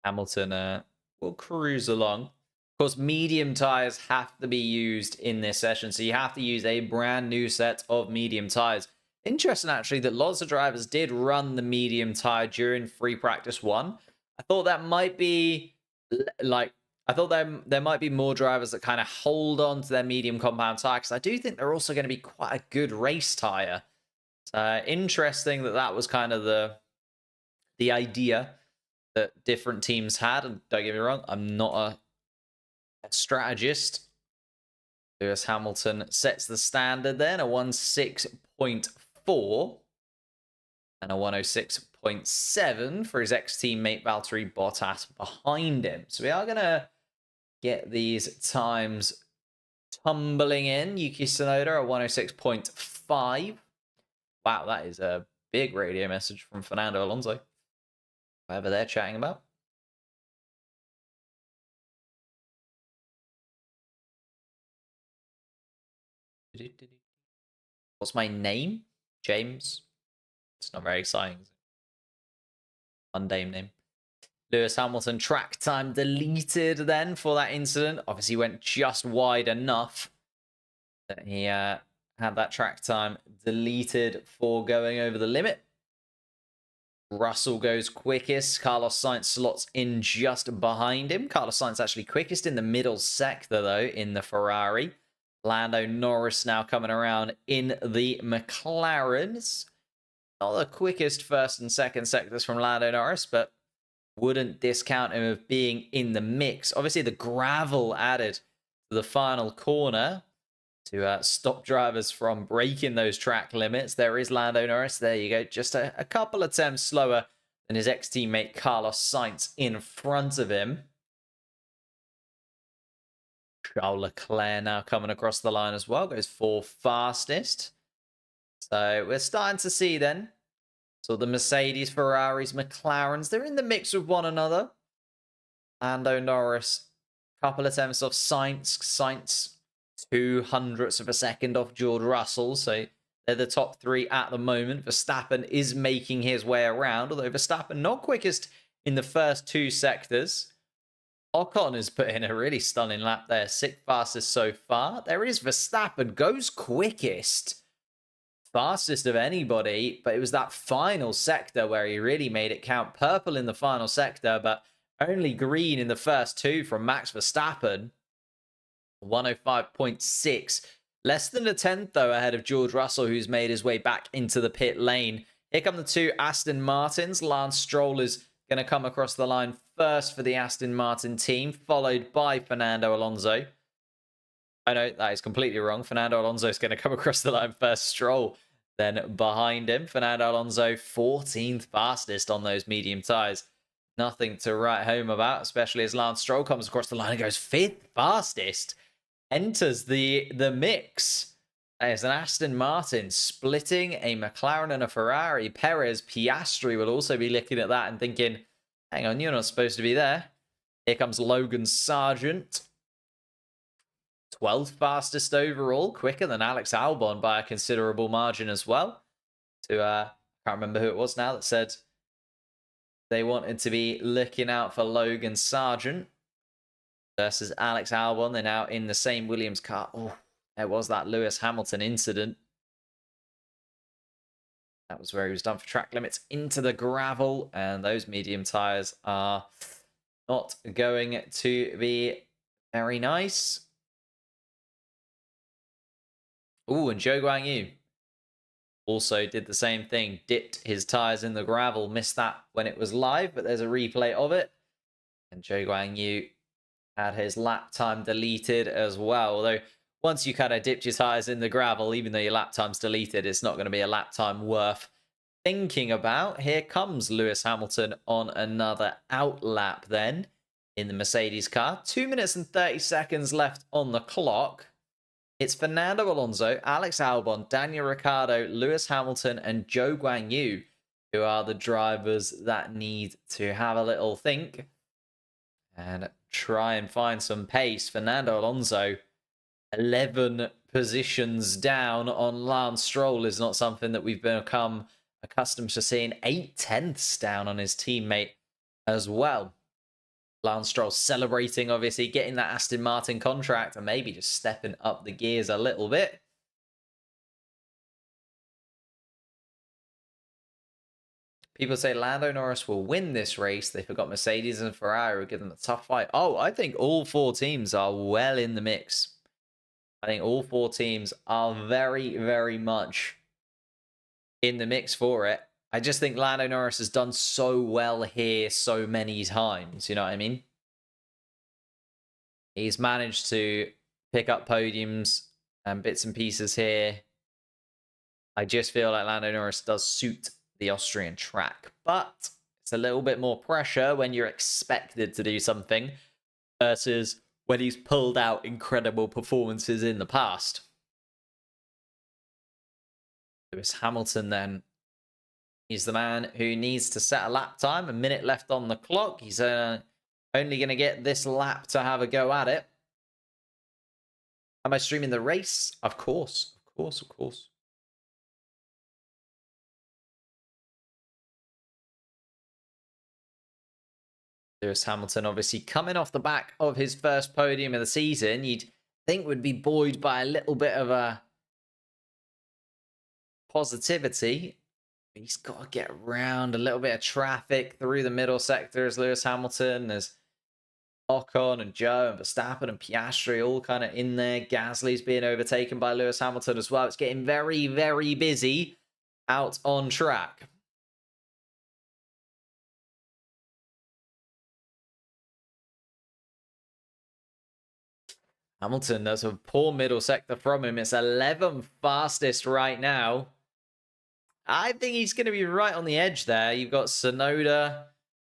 S1: Hamilton will cruise along. Of course, medium tires have to be used in this session, so you have to use a brand new set of medium tires. Interesting, actually, that lots of drivers did run the medium tire during free practice 1. I thought that might be like... I thought there might be more drivers that kind of hold on to their medium compound tire, because I do think they're also going to be quite a good race tire. Interesting that was kind of the idea that different teams had. And don't get me wrong, I'm not a strategist. Lewis Hamilton sets the standard then, a 106.4 and a 106.7 for his ex-teammate Valtteri Bottas behind him. So we are going to get these times tumbling in. Yuki Tsunoda at 106.5. Wow, that is a big radio message from Fernando Alonso. Whatever they're chatting about. What's my name? James. It's not very exciting. Mundane name. Lewis Hamilton track time deleted then for that incident. Obviously went just wide enough that he had that track time deleted for going over the limit. Russell goes quickest. Carlos Sainz slots in just behind him. Carlos Sainz actually quickest in the middle sector, though, in the Ferrari. Lando Norris now coming around in the McLarens. Not the quickest first and second sectors from Lando Norris, but wouldn't discount him of being in the mix. Obviously, the gravel added to the final corner to stop drivers from breaking those track limits. There is Lando Norris. There you go. Just a couple attempts slower than his ex-teammate Carlos Sainz in front of him. Charles Leclerc now coming across the line as well. Goes for fastest. So we're starting to see then. So the Mercedes, Ferraris, McLarens, they're in the mix with one another. Lando Norris, couple attempts off Sainz. Sainz 0.02 of a second off George Russell. So they're the top three at the moment. Verstappen is making his way around, although Verstappen not quickest in the first two sectors. Ocon has put in a really stunning lap there. Sixth fastest so far. There is Verstappen, goes quickest. Fastest of anybody, but it was that final sector where he really made it count. Purple in the final sector, but only green in the first two from Max Verstappen. 105.6. Less than a tenth, though, ahead of George Russell, who's made his way back into the pit lane. Here come the two Aston Martins. Lance Stroll is going to come across the line first for the Aston Martin team, followed by Fernando Alonso. I know that is completely wrong. Fernando Alonso is going to come across the line first. Stroll then behind him. Fernando Alonso 14th fastest on those medium tyres. Nothing to write home about, especially as Lance Stroll comes across the line and goes 5th fastest. Enters the mix. There's an Aston Martin splitting a McLaren and a Ferrari. Perez, Piastri will also be looking at that and thinking, hang on, you're not supposed to be there. Here comes Logan Sargent. 12th fastest overall, quicker than Alex Albon by a considerable margin as well. I can't remember who it was now that said they wanted to be looking out for Logan Sargent versus Alex Albon. They're now in the same Williams car. Oh, there was that Lewis Hamilton incident. That was where he was done for track limits into the gravel, and those medium tyres are not going to be very nice. Ooh, and Zhou Guanyu also did the same thing. Dipped his tyres in the gravel. Missed that when it was live, but there's a replay of it. And Zhou Guanyu had his lap time deleted as well. Although, once you kind of dipped your tyres in the gravel, even though your lap time's deleted, it's not going to be a lap time worth thinking about. Here comes Lewis Hamilton on another outlap then in the Mercedes car. 2 minutes and 30 seconds left on the clock. It's Fernando Alonso, Alex Albon, Daniel Ricciardo, Lewis Hamilton, and Zhou Guanyu who are the drivers that need to have a little think and try and find some pace. Fernando Alonso, 11 positions down on Lance Stroll is not something that we've become accustomed to seeing. 8/10 down on his teammate as well. Lance Stroll celebrating, obviously, getting that Aston Martin contract and maybe just stepping up the gears a little bit. People say Lando Norris will win this race. They forgot Mercedes and Ferrari will give them a tough fight. Oh, I think all four teams are well in the mix. I think all four teams are very, very much in the mix for it. I just think Lando Norris has done so well here so many times. You know what I mean? He's managed to pick up podiums and bits and pieces here. I just feel like Lando Norris does suit the Austrian track, but it's a little bit more pressure when you're expected to do something versus when he's pulled out incredible performances in the past. Lewis Hamilton then. He's the man who needs to set a lap time. A minute left on the clock. He's only going to get this lap to have a go at it. Am I streaming the race? Of course. Of course, of course. Lewis Hamilton obviously coming off the back of his first podium of the season, you'd think would be buoyed by a little bit of a positivity. He's got to get around a little bit of traffic through the middle sector as Lewis Hamilton. There's Ocon and Joe and Verstappen and Piastri all kind of in there. Gasly's being overtaken by Lewis Hamilton as well. It's getting very, very busy out on track. Hamilton, that's a poor middle sector from him. It's 11th fastest right now. I think he's going to be right on the edge there. You've got Tsunoda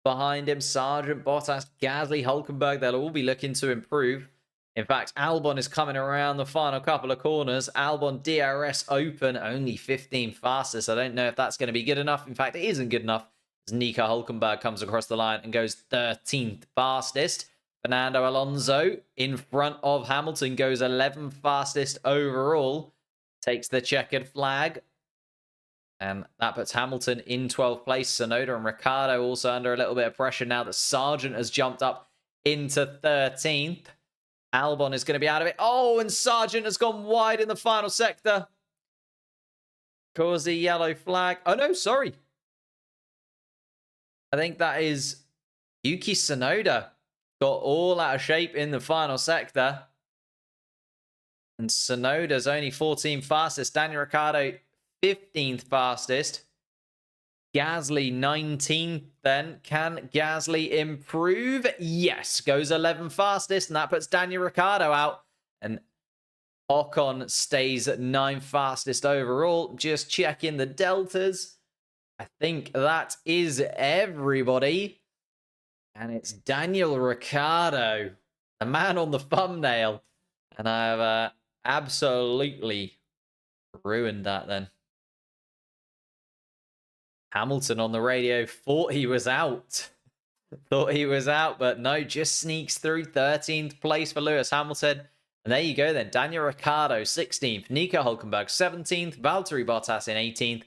S1: behind him, Sargent, Bottas, Gasly, Hulkenberg. They'll all be looking to improve. In fact, Albon is coming around the final couple of corners. Albon DRS open, only 15 fastest. I don't know if that's going to be good enough. In fact, it isn't good enough as Nico Hulkenberg comes across the line and goes 13th fastest. Fernando Alonso in front of Hamilton goes 11th fastest overall. Takes the checkered flag. And that puts Hamilton in 12th place. Tsunoda and Ricciardo also under a little bit of pressure now that Sargent has jumped up into 13th. Albon is going to be out of it. Oh, and Sargent has gone wide in the final sector. Cause the yellow flag. Oh, no, sorry. I think that is Yuki Tsunoda. Got all out of shape in the final sector. And Tsunoda's only 14th fastest. Daniel Ricciardo 15th fastest. Gasly 19th then. Can Gasly improve? Yes. Goes 11th fastest. And that puts Daniel Ricciardo out. And Ocon stays at 9th fastest overall. Just checking the deltas. I think that is everybody. And it's Daniel Ricciardo, the man on the thumbnail. And I've absolutely ruined that then. Hamilton on the radio thought he was out. But no, just sneaks through 13th place for Lewis Hamilton. And there you go then. Daniel Ricciardo, 16th. Nico Hulkenberg, 17th. Valtteri Bottas in 18th.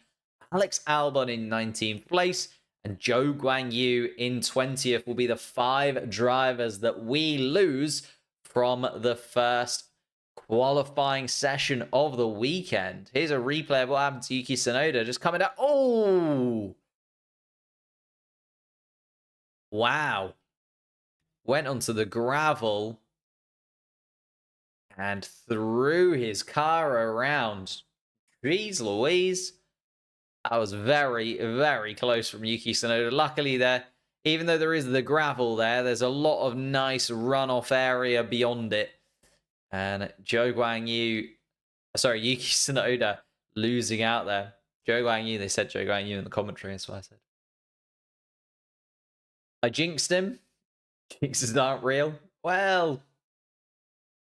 S1: Alex Albon in 19th place. And Zhou Guanyu in 20th will be the 5 drivers that we lose from the first qualifying session of the weekend. Here's a replay of what happened to Yuki Tsunoda just coming out. Oh! Wow. Went onto the gravel and threw his car around. Jeez Louise. That was very, very close from Yuki Tsunoda. Luckily there, even though there is the gravel there, there's a lot of nice runoff area beyond it. And Yuki Tsunoda losing out there. Zhou Guanyu, they said Zhou Guanyu in the commentary, that's what I said. I jinxed him. Jinxes aren't real. Well,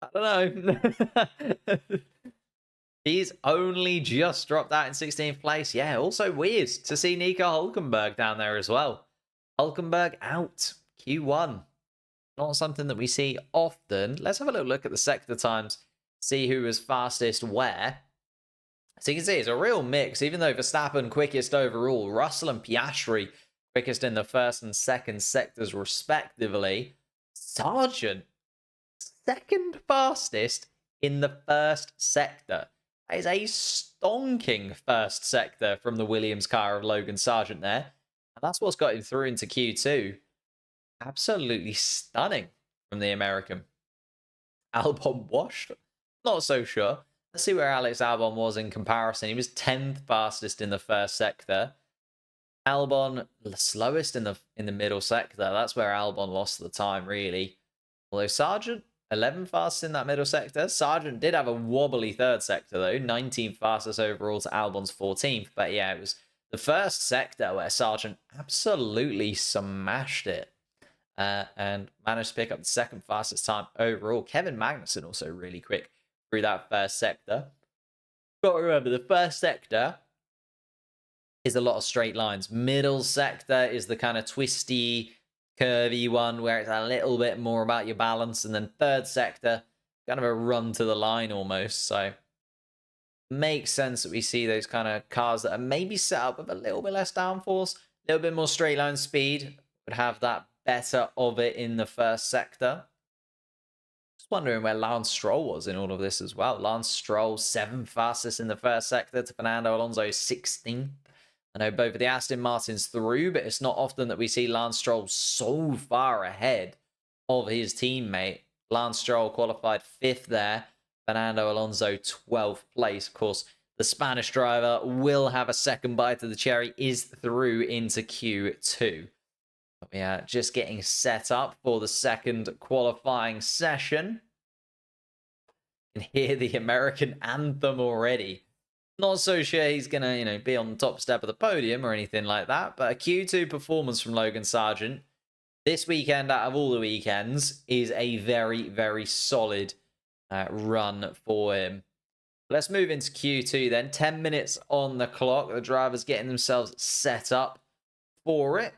S1: I don't know. He's only just dropped out in 16th place. Yeah, also weird to see Nico Hulkenberg down there as well. Hulkenberg out. Q1. Not something that we see often. Let's have a little look at the sector times. See who was fastest where. So you can see it's a real mix. Even though Verstappen quickest overall, Russell and Piastri quickest in the first and second sectors respectively. Sargent, second fastest in the first sector. That is a stonking first sector from the Williams car of Logan Sargent there. And that's what's got him through into Q2. Absolutely stunning from the American. Albon washed? Not so sure. Let's see where Alex Albon was in comparison. He was 10th fastest in the first sector. Albon the slowest in the middle sector. That's where Albon lost the time, really. Although Sargent 11th fastest in that middle sector. Sargent did have a wobbly third sector, though. 19th fastest overall to Albon's 14th. But yeah, it was the first sector where Sargent absolutely smashed it. And managed to pick up the second fastest time overall. Kevin Magnussen also really quick through that first sector. Got to remember, the first sector is a lot of straight lines. Middle sector is the kind of twisty, curvy one where it's a little bit more about your balance. And then third sector, kind of a run to the line almost. So makes sense that we see those kind of cars that are maybe set up with a little bit less downforce, a little bit more straight line speed, would have that better of it in the first sector. Just wondering where Lance Stroll was in all of this as well. Lance Stroll, 7th fastest in the first sector to Fernando Alonso, 16th. I know both of the Aston Martins through, but it's not often that we see Lance Stroll so far ahead of his teammate. Lance Stroll qualified 5th there. Fernando Alonso, 12th place. Of course, the Spanish driver will have a second bite of the cherry, is through into Q2. We are just getting set up for the second qualifying session. You can hear the American anthem already. Not so sure he's going to, be on the top step of the podium or anything like that, but a Q2 performance from Logan Sargent this weekend out of all the weekends is a very, very solid run for him. Let's move into Q2 then. 10 minutes on the clock. The drivers getting themselves set up for it.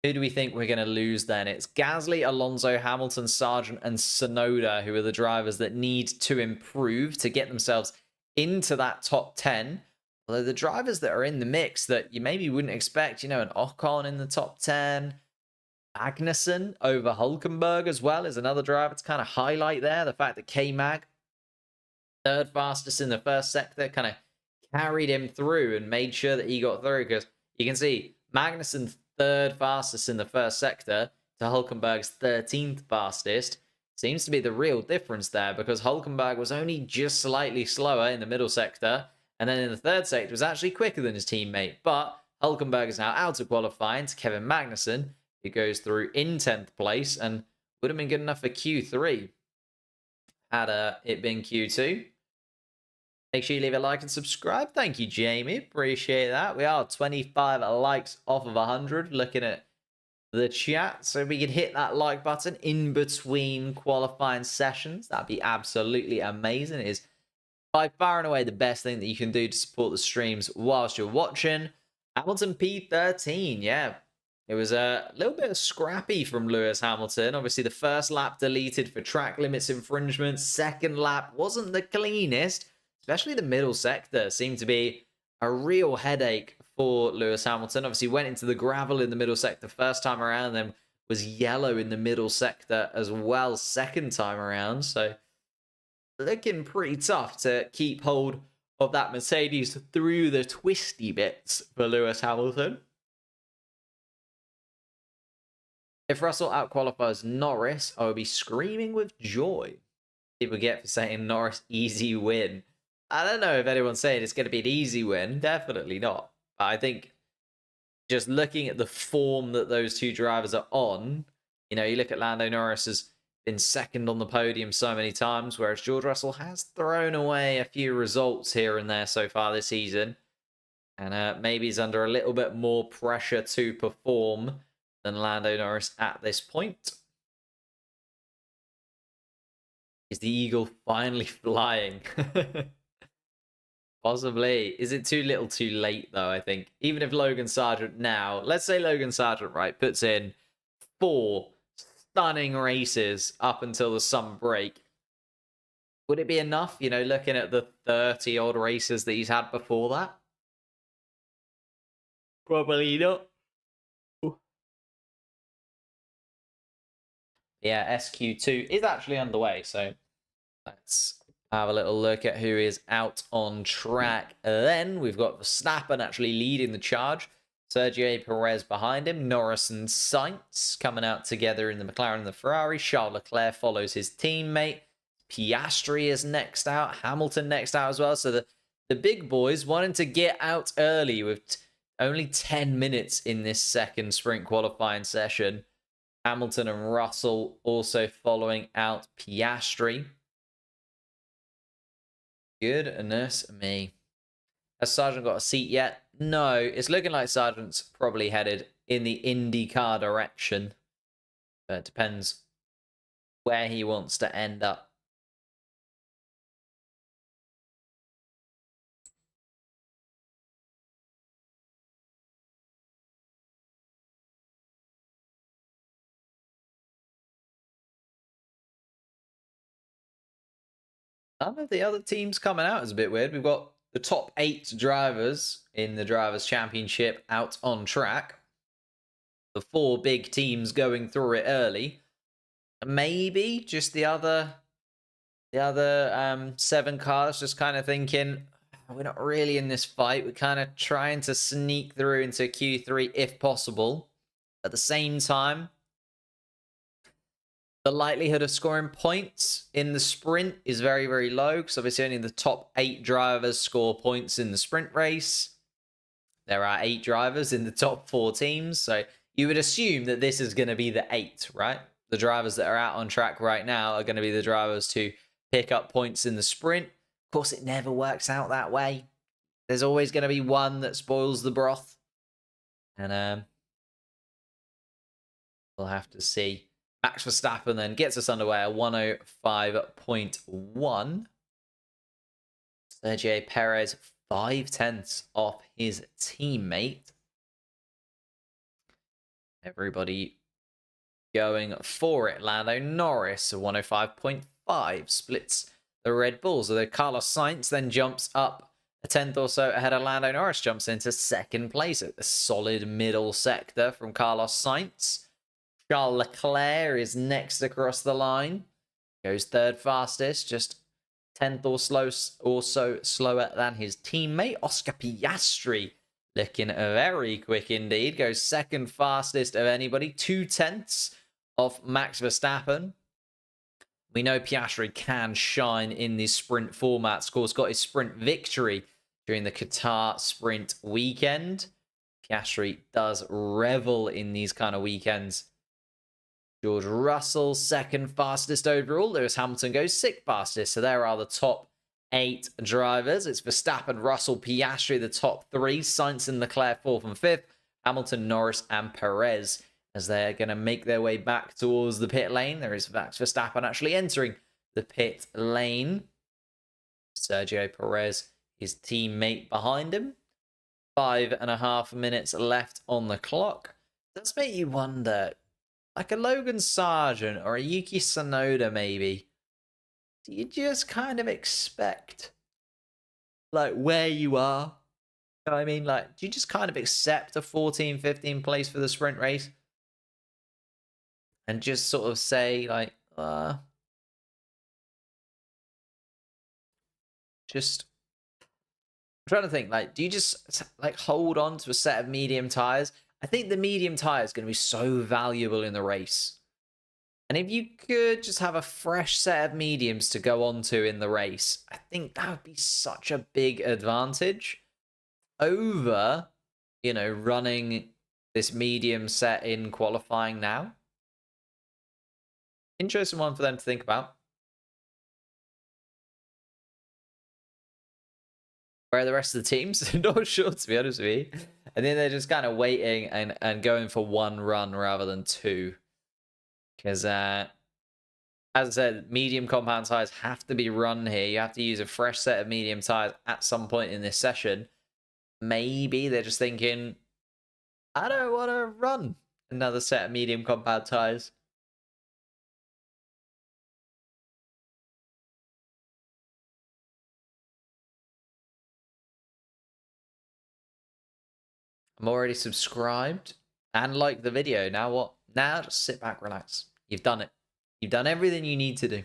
S1: Who do we think we're going to lose then? It's Gasly, Alonso, Hamilton, Sargent, and Tsunoda, who are the drivers that need to improve to get themselves into that top 10. Although the drivers that are in the mix that you maybe wouldn't expect, an Ocon in the top 10, Magnussen over Hulkenberg as well is another driver to kind of highlight there. The fact that K-Mag, 3rd fastest in the first sector, kind of carried him through and made sure that he got through, because you can see Magnussen 3rd fastest in the first sector to Hulkenberg's 13th fastest. Seems to be the real difference there, because Hulkenberg was only just slightly slower in the middle sector, and then in the 3rd sector was actually quicker than his teammate. But Hulkenberg is now out of qualifying to Kevin Magnussen, who goes through in 10th place and would have been good enough for Q3 had it been Q2. Make sure you leave a like and subscribe. Thank you, Jamie. Appreciate that. We are 25 likes off of 100. Looking at the chat. So we can hit that like button in between qualifying sessions. That'd be absolutely amazing. It is by far and away the best thing that you can do to support the streams whilst you're watching. Hamilton P13. Yeah. It was a little bit scrappy from Lewis Hamilton. Obviously, the first lap deleted for track limits infringement. Second lap wasn't the cleanest. Especially the middle sector seemed to be a real headache for Lewis Hamilton. Obviously went into the gravel in the middle sector first time around, then was yellow in the middle sector as well second time around. So looking pretty tough to keep hold of that Mercedes through the twisty bits for Lewis Hamilton. If Russell outqualifies Norris, I will be screaming with joy. People get for saying Norris easy win. I don't know if anyone's saying it's going to be an easy win. Definitely not. But I think just looking at the form that those two drivers are on, you look at Lando Norris has been second on the podium so many times, whereas George Russell has thrown away a few results here and there so far this season. And maybe he's under a little bit more pressure to perform than Lando Norris at this point. Is the eagle finally flying? Possibly. Is it too little too late, though, I think? Even if Logan Sargent now, let's say Logan Sargent, right, puts in 4 stunning races up until the summer break, would it be enough, looking at the 30-odd races that he's had before that? Probably not. Yeah, SQ2 is actually underway, so let's have a little look at who is out on track. Then we've got Verstappen actually leading the charge. Sergio Perez behind him. Norris and Sainz coming out together in the McLaren and the Ferrari. Charles Leclerc follows his teammate. Piastri is next out. Hamilton next out as well. So the big boys wanting to get out early with only 10 minutes in this second sprint qualifying session. Hamilton and Russell also following out Piastri. Goodness me. Has Sargent got a seat yet? No, it's looking like Sargent's probably headed in the IndyCar direction. But it depends where he wants to end up. None of the other teams coming out is a bit weird. We've got the top 8 drivers in the Drivers' Championship out on track. the 4 big teams going through it early. Maybe just the other 7 cars just kind of thinking, we're not really in this fight. We're kind of trying to sneak through into Q3 if possible. At the same time, the likelihood of scoring points in the sprint is very, very low because obviously only the top 8 drivers score points in the sprint race. There are 8 drivers in the top 4 teams, so you would assume that this is going to be the 8, right? The drivers that are out on track right now are going to be the drivers to pick up points in the sprint. Of course, it never works out that way. There's always going to be one that spoils the broth. And we'll have to see. Max Verstappen then gets us underway at 105.1. Sergio Perez 0.5 off his teammate. Everybody going for it. Lando Norris 105.5 splits the Red Bulls. Although Carlos Sainz then jumps up a 10th or so ahead of Lando Norris, jumps into 2nd place at the solid middle sector from Carlos Sainz. Charles Leclerc is next across the line. Goes 3rd fastest, just 10th or so slower than his teammate. Oscar Piastri looking very quick indeed. Goes 2nd fastest of anybody. 2/10 off Max Verstappen. We know Piastri can shine in this sprint format. Of course, got his sprint victory during the Qatar sprint weekend. Piastri does revel in these kind of weekends. George Russell, 2nd fastest overall. Lewis Hamilton goes 6th fastest. So there are the top 8 drivers. It's Verstappen, Russell, Piastri, the top 3. Sainz and Leclerc 4th and 5th. Hamilton, Norris, and Perez as they're going to make their way back towards the pit lane. There is Max Verstappen actually entering the pit lane. Sergio Perez, his teammate behind him. 5.5 minutes left on the clock. Does make you wonder, like a Logan Sargent or a Yuki Tsunoda maybe, do you just kind of expect, like, where you are? You know what I mean? Like, do you just kind of accept a 14, 15 place for the sprint race? And just sort of say, like, just... I'm trying to think, like, do you just, like, hold on to a set of medium tyres? I think the medium tyre is going to be so valuable in the race. And if you could just have a fresh set of mediums to go on to in the race, I think that would be such a big advantage over, you know, running this medium set in qualifying now. Interesting one for them to think about. Where are the rest of the teams? Not sure, to be honest with you. I think they're just kind of waiting and going for one run rather than 2. Because, as I said, medium compound tyres have to be run here. You have to use a fresh set of medium tyres at some point in this session. Maybe they're just thinking, I don't want to run another set of medium compound tyres. I'm already subscribed and like the video. Now what? Now just sit back, relax. You've done it. You've done everything you need to do.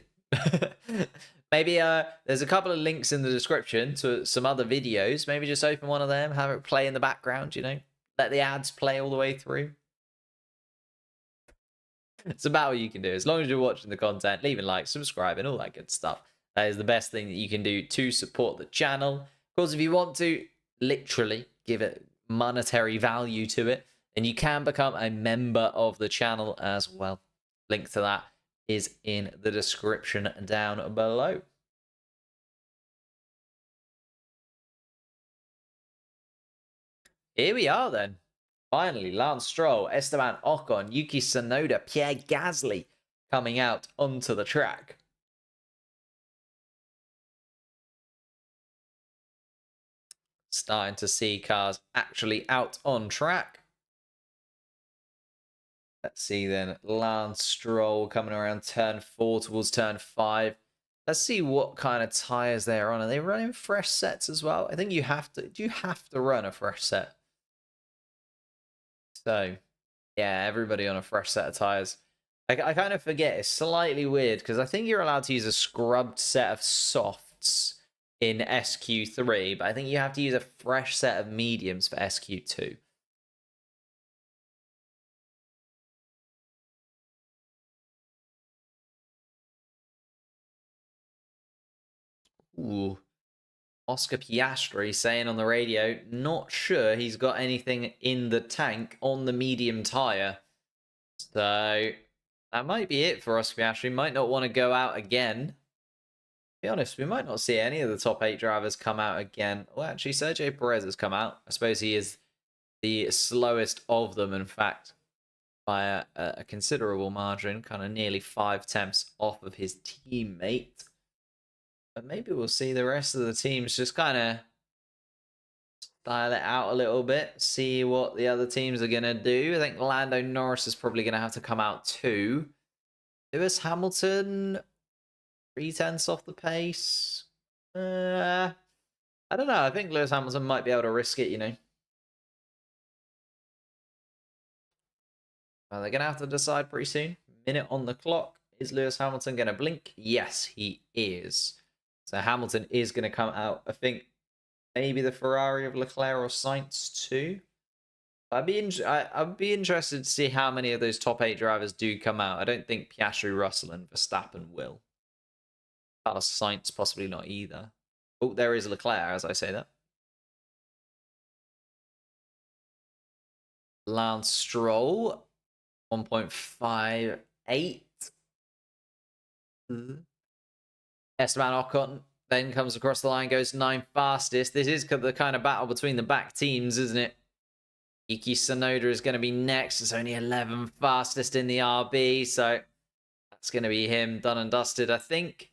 S1: Maybe there's a couple of links in the description to some other videos. Maybe just open one of them, have it play in the background, you know. Let the ads play all the way through. It's about what you can do. As long as you're watching the content, leaving likes, subscribing, all that good stuff. That is the best thing that you can do to support the channel. Of course, if you want to literally give it monetary value to it, then you can become a member of the channel as well. Link to that is in the description down below. Here we are then. Finally, Lance Stroll, Esteban Ocon, Yuki Tsunoda, Pierre Gasly coming out onto the track. Starting to see cars actually out on track. Let's see then, Lance Stroll coming around turn 4 towards turn 5. Let's see what kind of tyres they're on. Are they running fresh sets as well? I think you have to. Do you have to run a fresh set? So, Yeah, everybody on a fresh set of tires. I kind of forget. It's slightly weird because I think you're allowed to use a scrubbed set of softs in SQ3, but I think you have to use a fresh set of mediums for SQ2. Ooh. Oscar Piastri saying on the radio, not sure he's got anything in the tank on the medium tyre. So that might be it for Oscar Piastri. Might not want to go out again. To be honest, we might not see any of the top 8 drivers come out again. Well, actually, Sergio Perez has come out. I suppose he is the slowest of them, in fact, by a considerable margin, kind of nearly 5 tenths off of his teammate. But maybe we'll see the rest of the teams just kind of style it out a little bit, see what the other teams are going to do. I think Lando Norris is probably going to have to come out too. Lewis Hamilton, 3 tenths off the pace. I don't know. I think Lewis Hamilton might be able to risk it, you know. Well, they're going to have to decide pretty soon. Minute on the clock. Is Lewis Hamilton going to blink? Yes, he is. So Hamilton is going to come out. I think maybe the Ferrari of Leclerc or Sainz too. I'd be interested to see how many of those top 8 drivers do come out. I don't think Piastri, Russell, and Verstappen will. Carlos Sainz possibly not either. Oh, there is Leclerc as I say that. Lance Stroll, 1.58. Esteban Ocon then comes across the line, goes 9 fastest. This is the kind of battle between the back teams, isn't it? Yuki Tsunoda is going to be next. It's only 11 fastest in the RB, so that's going to be him done and dusted, I think.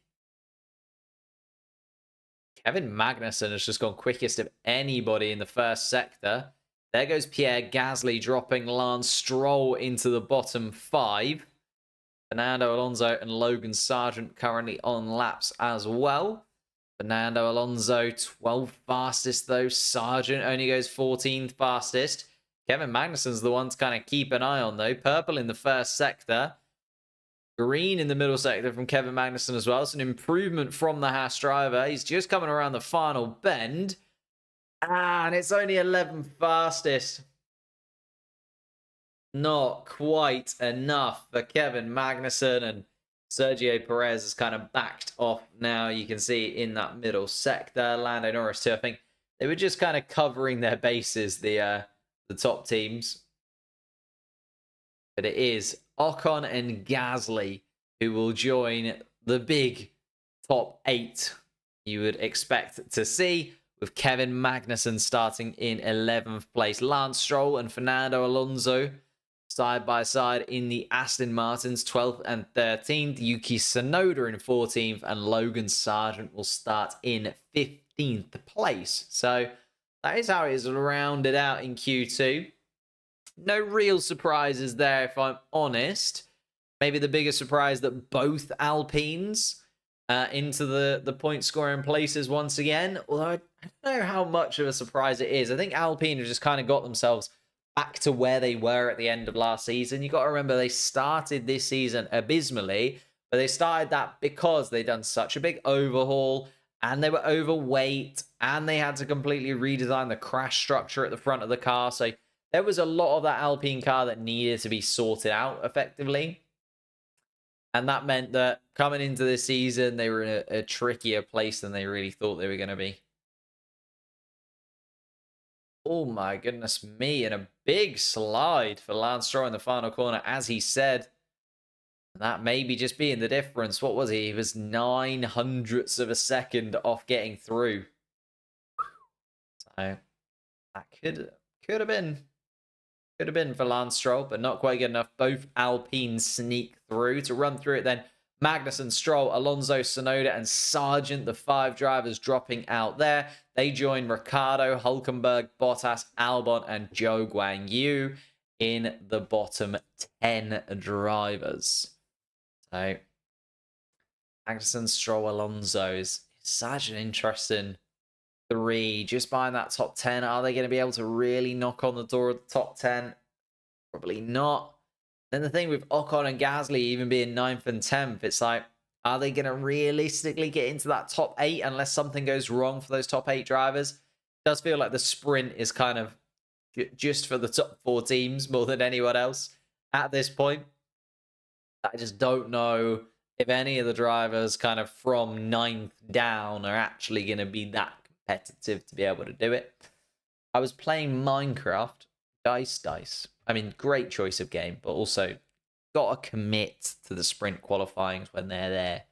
S1: Kevin Magnussen has just gone quickest of anybody in the first sector. There goes Pierre Gasly dropping Lance Stroll into the bottom 5. Fernando Alonso and Logan Sargent currently on laps as well. Fernando Alonso, 12th fastest though. Sargent only goes 14th fastest. Kevin Magnussen's the one to kind of keep an eye on though. Purple in the first sector. Green in the middle sector from Kevin Magnussen as well. It's an improvement from the Haas driver. He's just coming around the final bend. And it's only 11th fastest. Not quite enough for Kevin Magnussen, and Sergio Perez is kind of backed off now. You can see in that middle sector. Lando Norris too. I think they were just kind of covering their bases, the top teams. But it is Ocon and Gasly who will join the big top 8 you would expect to see, with Kevin Magnussen starting in 11th place. Lance Stroll and Fernando Alonso side by side in the Aston Martins, 12th and 13th. Yuki Tsunoda in 14th, and Logan Sargent will start in 15th place. So that is how it is rounded out in Q2. No real surprises there, if I'm honest. Maybe the biggest surprise that both Alpines into the point scoring places once again. Although I don't know how much of a surprise it is. I think Alpine have just kind of got themselves back to where they were at the end of last season. You got to remember they started this season abysmally, but they started that because they'd done such a big overhaul and they were overweight and they had to completely redesign the crash structure at the front of the car. So there was a lot of that Alpine car that needed to be sorted out effectively. And that meant that coming into this season, they were in a trickier place than they really thought they were going to be. Oh my goodness me, and a big slide for Lance Stroll in the final corner, as he said. That may be just being the difference. What was he? He was 900ths of a second off getting through. So that could have been. Could have been for Lance Stroll, but not quite good enough. Both Alpine sneak through. To run through it then, Magnussen, Stroll, Alonso, Tsunoda, and Sargent, the 5 drivers dropping out there. They join Ricciardo, Hülkenberg, Bottas, Albon, and Zhou Guanyu in the bottom 10 drivers. So, Magnussen, Stroll, Alonso is such an interesting 3. Just behind that top 10, are they going to be able to really knock on the door of the top 10? Probably not. Then the thing with Ocon and Gasly even being 9th and 10th, it's like, are they going to realistically get into that top 8 unless something goes wrong for those top 8 drivers? It does feel like the sprint is kind of just for the top 4 teams more than anyone else at this point. I just don't know if any of the drivers kind of from 9th down are actually going to be that competitive to be able to do it. I was playing Minecraft, Dice. I mean, great choice of game, but also got to commit to the sprint qualifyings when they're there.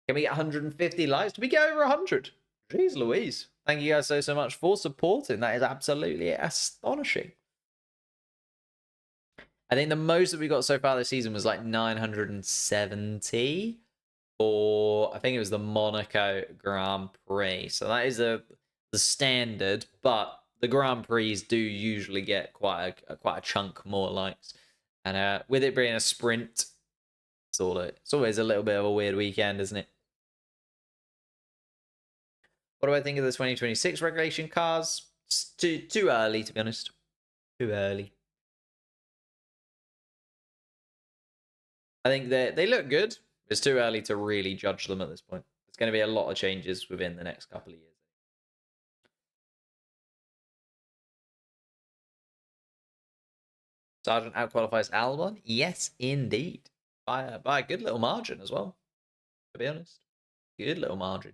S1: Can we get 150 likes? Did we get over 100? Jeez Louise. Thank you guys so much for supporting. That is absolutely astonishing. I think the most that we got so far this season was like 970 for, I think it was the Monaco Grand Prix. So that is the standard, but the Grand Prix do usually get quite a chunk more likes. And with it being a sprint, it's always a little bit of a weird weekend, isn't it? What do I think of the 2026 regulation cars? It's too early, to be honest. Too early. I think they look good. It's too early to really judge them at this point. There's going to be a lot of changes within the next couple of years. Sargent outqualifies Albon? Yes, indeed. By a good little margin as well, to be honest. Good little margin.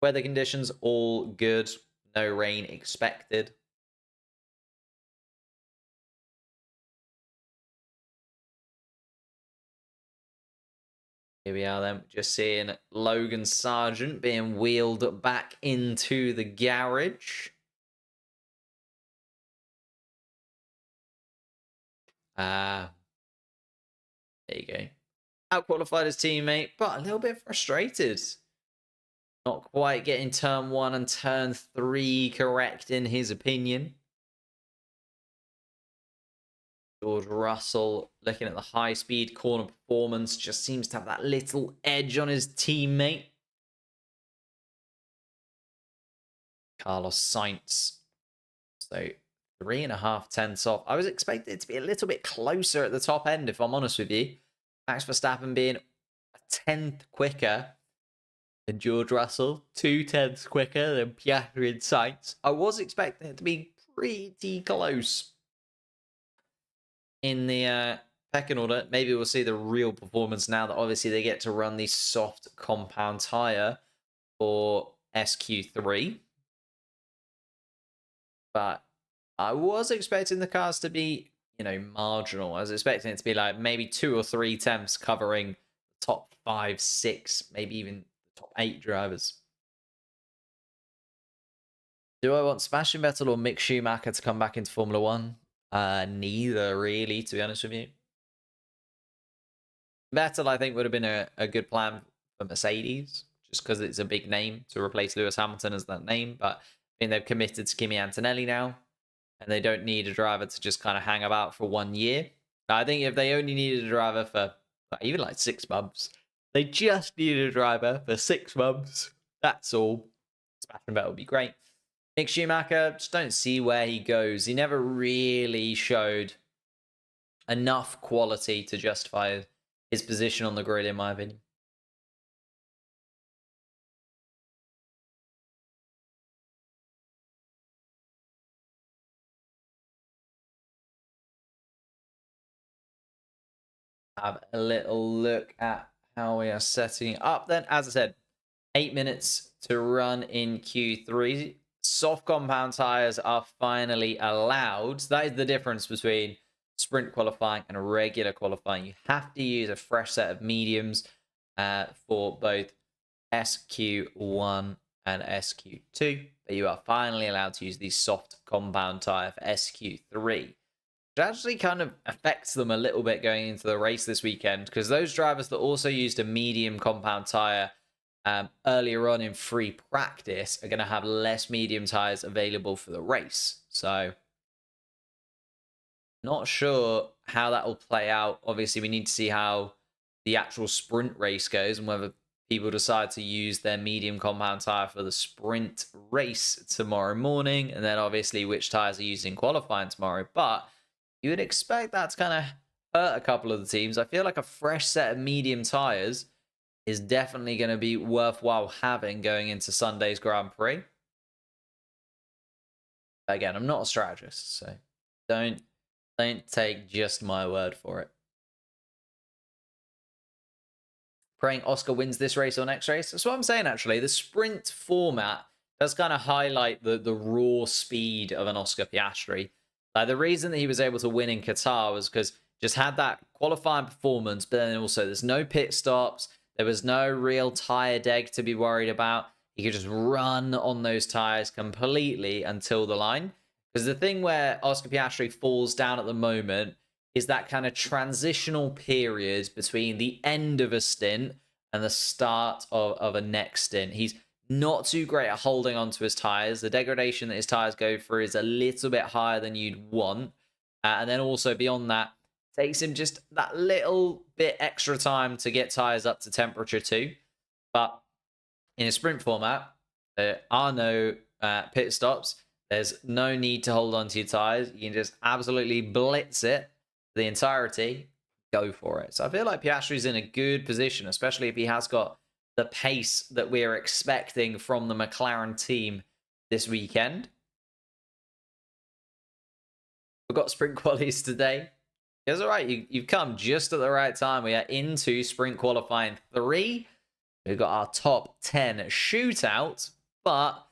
S1: Weather conditions, all good. No rain expected. Here we are then, just seeing Logan Sargent being wheeled back into the garage. There you go. Outqualified his teammate, but a little bit frustrated. Not quite getting turn 1 and turn 3 correct in his opinion. George Russell, looking at the high-speed corner performance, just seems to have that little edge on his teammate. Carlos Sainz. So 3.5 tenths off. I was expecting it to be a little bit closer at the top end, if I'm honest with you. Max Verstappen being a 10th quicker than George Russell, 2 tenths quicker than Piastri and Sainz. I was expecting it to be pretty close in the pecking order. Maybe we'll see the real performance now that obviously they get to run the soft compound tyre for SQ3. But I was expecting the cars to be, marginal. I was expecting it to be like maybe 2 or 3 tenths covering the top 5, 6, maybe even the top 8 drivers. Do I want Sebastian Vettel or Mick Schumacher to come back into Formula 1? Neither, really, to be honest with you. Vettel, I think, would have been a good plan for Mercedes, just because it's a big name to replace Lewis Hamilton as that name. But I think they've committed to Kimi Antonelli now, and they don't need a driver to just kind of hang about for 1 year. I think if they only needed a driver for even like 6 months, they just needed a driver for 6 months. That's all. Sebastian Vettel would be great. Mick Schumacher, just don't see where he goes. He never really showed enough quality to justify his position on the grid, in my opinion. Have a little look at how we are setting up then. As I said, 8 minutes to run in Q3. Soft compound tires are finally allowed. That is the difference between sprint qualifying and regular qualifying. You have to use a fresh set of mediums for both SQ1 and SQ2, but you are finally allowed to use the soft compound tire for SQ3. It actually kind of affects them a little bit going into the race this weekend, because those drivers that also used a medium compound tire earlier on in free practice are going to have less medium tires available for the race. So not sure how that will play out. Obviously, we need to see how the actual sprint race goes and whether people decide to use their medium compound tire for the sprint race tomorrow morning, and then obviously which tires are used in qualifying tomorrow. But you would expect that to kind of hurt a couple of the teams. I feel like a fresh set of medium tyres is definitely going to be worthwhile having going into Sunday's Grand Prix. Again, I'm not a strategist, so don't take just my word for it. Praying Oscar wins this race or next race. That's what I'm saying, actually. The sprint format does kind of highlight the raw speed of an Oscar Piastri. Like, the reason that he was able to win in Qatar was because just had that qualifying performance, but then also there's no pit stops. There was no real tyre deg to be worried about. He could just run on those tyres completely until the line. Because the thing where Oscar Piastri falls down at the moment is that kind of transitional period between the end of a stint and the start of a next stint. He's not too great at holding onto his tyres. The degradation that his tyres go through is a little bit higher than you'd want. And then also beyond that, takes him just that little bit extra time to get tyres up to temperature too. But in a sprint format, there are no pit stops. There's no need to hold on to your tyres. You can just absolutely blitz it the entirety, go for it. So I feel like Piastri's in a good position, especially if he has got the pace that we're expecting from the McLaren team this weekend. We've got sprint qualies today. It's all right. You've come just at the right time. We are into sprint qualifying 3. We've got our top 10 shootout, but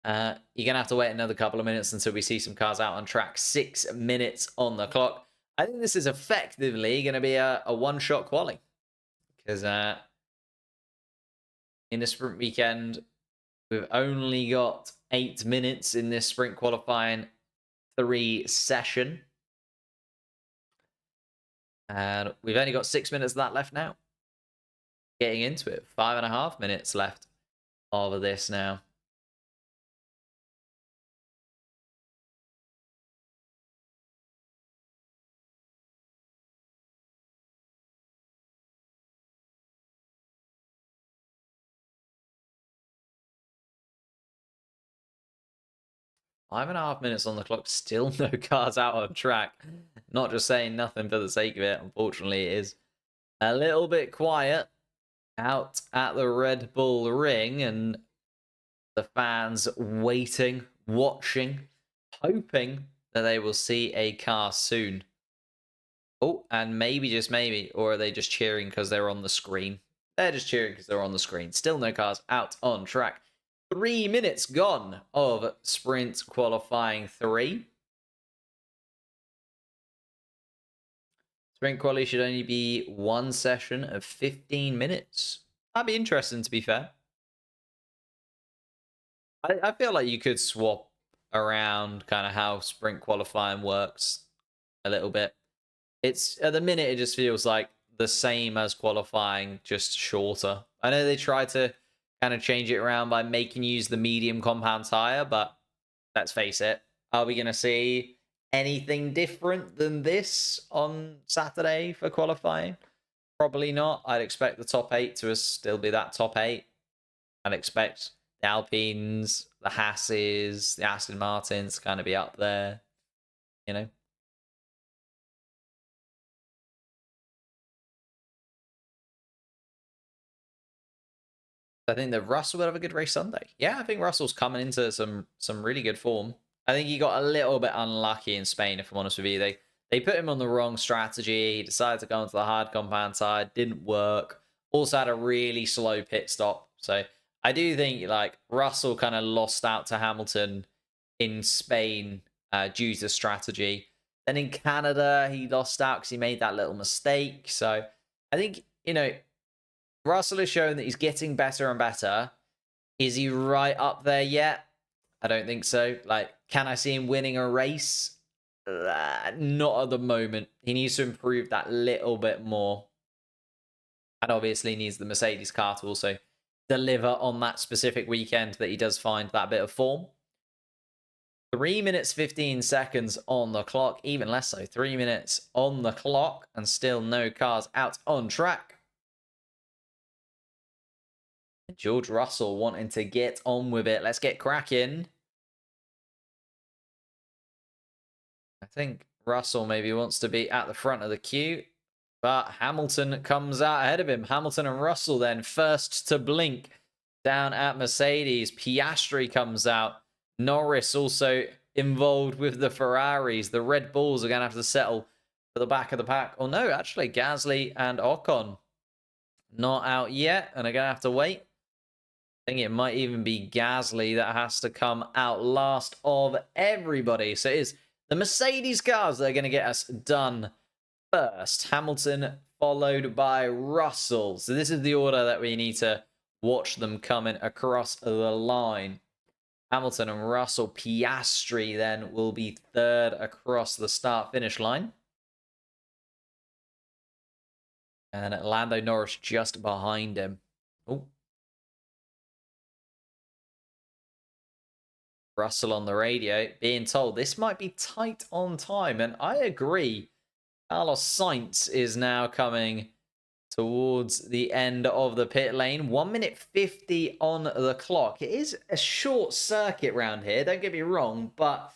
S1: you're going to have to wait another couple of minutes until we see some cars out on track. 6 minutes on the clock. I think this is effectively going to be a one-shot quali. Because in the sprint weekend, we've only got 8 minutes in this sprint qualifying 3 session. And we've only got 6 minutes of that left now. Getting into it. 5.5 minutes left of this now. Five and a half minutes on the clock, still no cars out on track. Not just saying nothing for the sake of it. Unfortunately, it is a little bit quiet out at the Red Bull Ring, and the fans waiting, watching, hoping that they will see a car soon. Oh, and maybe, just maybe, or are they just cheering because they're on the screen? They're just cheering because they're on the screen. Still no cars out on track. 3 minutes gone of sprint qualifying 3. Sprint quali should only be 1 session of 15 minutes. That'd be interesting, to be fair. I feel like you could swap around kind of how sprint qualifying works a little bit. It's at the minute, it just feels like the same as qualifying, just shorter. I know they try to kind of change it around by making you use the medium compound tire, but let's face it, are we going to see anything different than this on Saturday for qualifying? Probably not. I'd expect the top 8 to still be that top 8. I'd expect the Alpines, the Hasses, the Aston Martins to kind of be up there, you know? I think that Russell will have a good race Sunday. Yeah, I think Russell's coming into some really good form. I think he got a little bit unlucky in Spain, if I'm honest with you. They put him on the wrong strategy. He decided to go onto the hard compound side. Didn't work. Also had a really slow pit stop. So I do think like Russell kind of lost out to Hamilton in Spain due to strategy. Then in Canada, he lost out because he made that little mistake. So I think, you know, Russell has shown that he's getting better and better. Is he right up there yet? I don't think so. Like, can I see him winning a race? Not at the moment. He needs to improve that little bit more. And obviously needs the Mercedes car to also deliver on that specific weekend that he does find that bit of form. 3 minutes, 15 seconds on the clock. Even less so. 3 minutes on the clock and still no cars out on track. George Russell wanting to get on with it. Let's get cracking. I think Russell maybe wants to be at the front of the queue, but Hamilton comes out ahead of him. Hamilton and Russell then first to blink down at Mercedes. Piastri comes out. Norris also involved with the Ferraris. The Red Bulls are going to have to settle for the back of the pack. Oh no, actually Gasly and Ocon not out yet and are going to have to wait. I think it might even be Gasly that has to come out last of everybody. So it is the Mercedes cars that are going to get us done first. Hamilton followed by Russell. So this is the order that we need to watch them coming across the line. Hamilton and Russell. Piastri then will be third across the start-finish line. And Lando Norris just behind him. Oh. Russell on the radio being told this might be tight on time. And I agree. Carlos Sainz is now coming towards the end of the pit lane. 1 minute 50 on the clock. It is a short circuit round here, don't get me wrong, but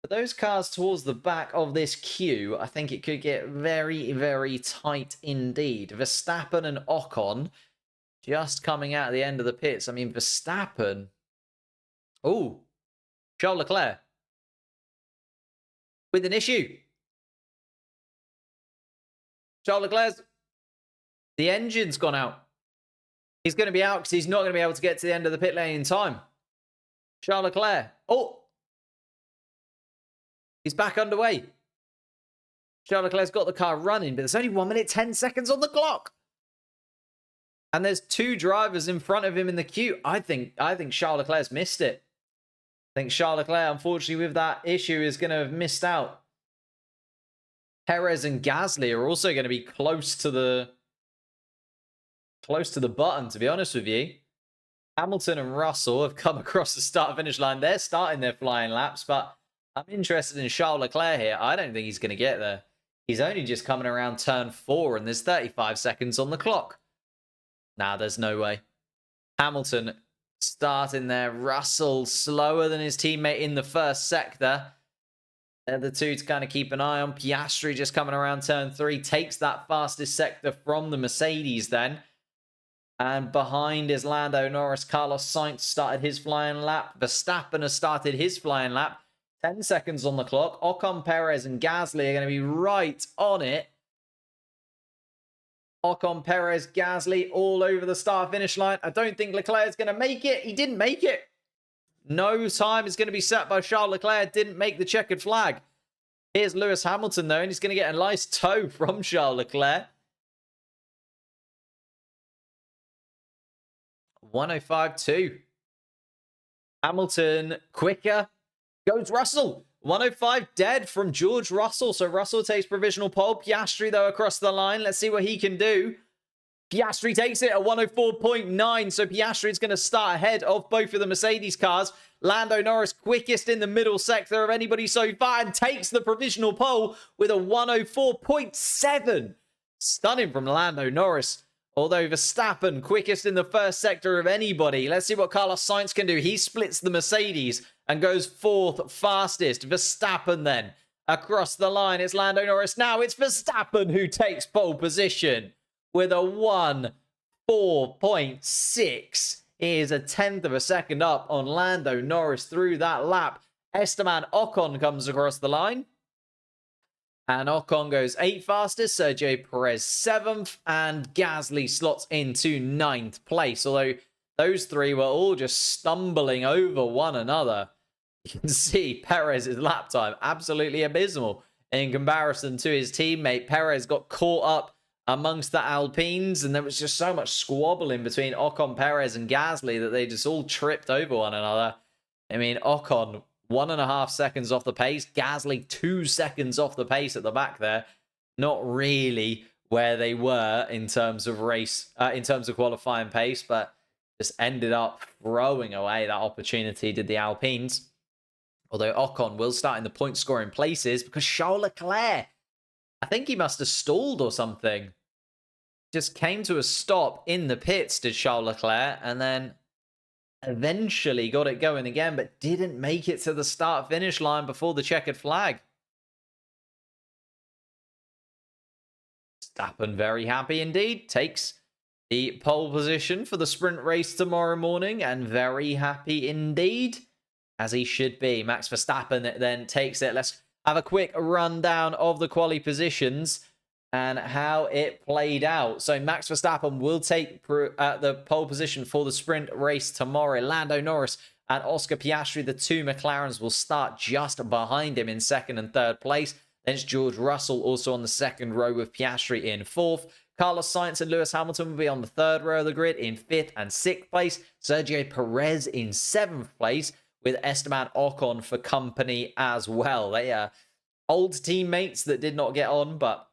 S1: for those cars towards the back of this queue, I think it could get very, very tight indeed. Verstappen and Ocon just coming out at the end of the pits. I mean, Verstappen. Oh, Charles Leclerc with an issue. Charles Leclerc's the engine's gone out. He's going to be out because he's not going to be able to get to the end of the pit lane in time. Charles Leclerc. Oh. He's back underway. Charles Leclerc's got the car running, but there's only 1 minute 10 seconds on the clock. And there's two drivers in front of him in the queue. I think Charles Leclerc's missed it. I think Charles Leclerc, unfortunately, with that issue, is going to have missed out. Perez and Gasly are also going to be close to the button, to be honest with you. Hamilton and Russell have come across the start-finish line. They're starting their flying laps, but I'm interested in Charles Leclerc here. I don't think he's going to get there. He's only just coming around turn 4, and there's 35 seconds on the clock. Nah, there's no way. Hamilton starting there. Russell slower than his teammate in the first sector. They're the two to kind of keep an eye on. Piastri just coming around turn 3. Takes that fastest sector from the Mercedes then. And behind is Lando Norris. Carlos Sainz started his flying lap. Verstappen has started his flying lap. 10 seconds on the clock. Ocon, Perez, and Gasly are going to be right on it. Ocon, Perez, Gasly all over the start-finish line. I don't think Leclerc is going to make it. He didn't make it. No time is going to be set by Charles Leclerc. Didn't make the checkered flag. Here's Lewis Hamilton, though, and he's going to get a nice tow from Charles Leclerc. 105.2. Hamilton quicker. Goes Russell. 105 dead from George Russell. So Russell takes provisional pole. Piastri, though, across the line. Let's see what he can do. Piastri takes it at 104.9. So Piastri is going to start ahead of both of the Mercedes cars. Lando Norris quickest in the middle sector of anybody so far and takes the provisional pole with a 104.7. Stunning from Lando Norris. Although Verstappen quickest in the first sector of anybody. Let's see what Carlos Sainz can do. He splits the Mercedes and goes 4th fastest. Verstappen then across the line. It's Lando Norris. Now it's Verstappen who takes pole position with a 1:04.6. He is a 10th of a second up on Lando Norris through that lap. Esteban Ocon comes across the line. And Ocon goes 8th fastest, Sergio Perez 7th, and Gasly slots into 9th place. Although those three were all just stumbling over one another. You can see Perez's lap time absolutely abysmal in comparison to his teammate. Perez got caught up amongst the Alpines, and there was just so much squabbling between Ocon, Perez, and Gasly that they just all tripped over one another. I mean, Ocon 1.5 seconds off the pace. Gasly 2 seconds off the pace at the back there. Not really where they were in terms of in terms of qualifying pace, but just ended up throwing away that opportunity, did the Alpines. Although Ocon will start in the point scoring places because Charles Leclerc, I think he must have stalled or something. Just came to a stop in the pits, did Charles Leclerc, and then eventually got it going again, but didn't make it to the start-finish line before the checkered flag. Verstappen, very happy indeed, takes the pole position for the sprint race tomorrow morning, and very happy indeed, as he should be. Max Verstappen then takes it. Let's have a quick rundown of the quali positions and how it played out. So Max Verstappen will take the pole position for the sprint race tomorrow. Lando Norris and Oscar Piastri, the two McLarens, will start just behind him in second and third place. Then it's George Russell also on the second row with Piastri in fourth. Carlos Sainz and Lewis Hamilton will be on the third row of the grid in fifth and sixth place. Sergio Perez in seventh place, with Esteban Ocon for company as well. They are old teammates that did not get on, but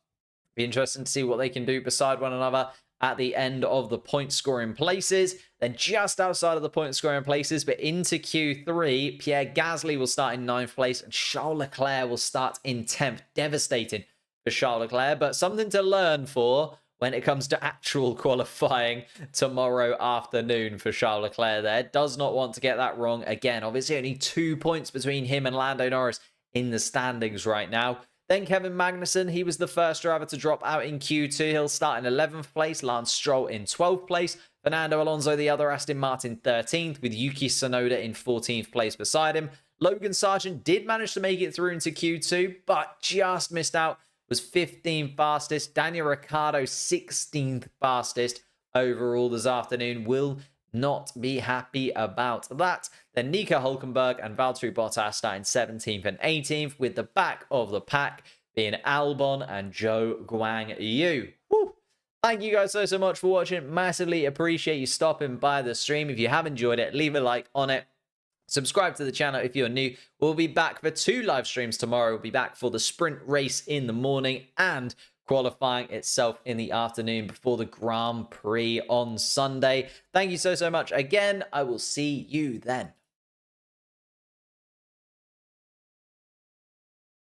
S1: be interesting to see what they can do beside one another at the end of the point scoring places. Then just outside of the point scoring places, but into Q3, Pierre Gasly will start in 9th place and Charles Leclerc will start in 10th. Devastating for Charles Leclerc, but something to learn for when it comes to actual qualifying tomorrow afternoon for Charles Leclerc there. Does not want to get that wrong again. Obviously only 2 points between him and Lando Norris in the standings right now. Then Kevin Magnussen, he was the first driver to drop out in Q2. He'll start in 11th place. Lance Stroll in 12th place. Fernando Alonso, the other Aston Martin, 13th, with Yuki Tsunoda in 14th place beside him. Logan Sargent did manage to make it through into Q2, but just missed out. Was 15th fastest. Daniel Ricciardo, 16th fastest overall this afternoon. Will not be happy about that. Then Nico Hulkenberg and Valtteri Bottas starting 17th and 18th, with the back of the pack being Albon and Zhou Guanyu. Woo. Thank you guys so much for watching. Massively appreciate you stopping by the stream. If you have enjoyed it, leave a like on it. Subscribe to the channel if you're new. We'll be back for 2 live streams tomorrow. We'll be back for the sprint race in the morning and qualifying itself in the afternoon before the Grand Prix on Sunday. Thank you so much again. I will see you then.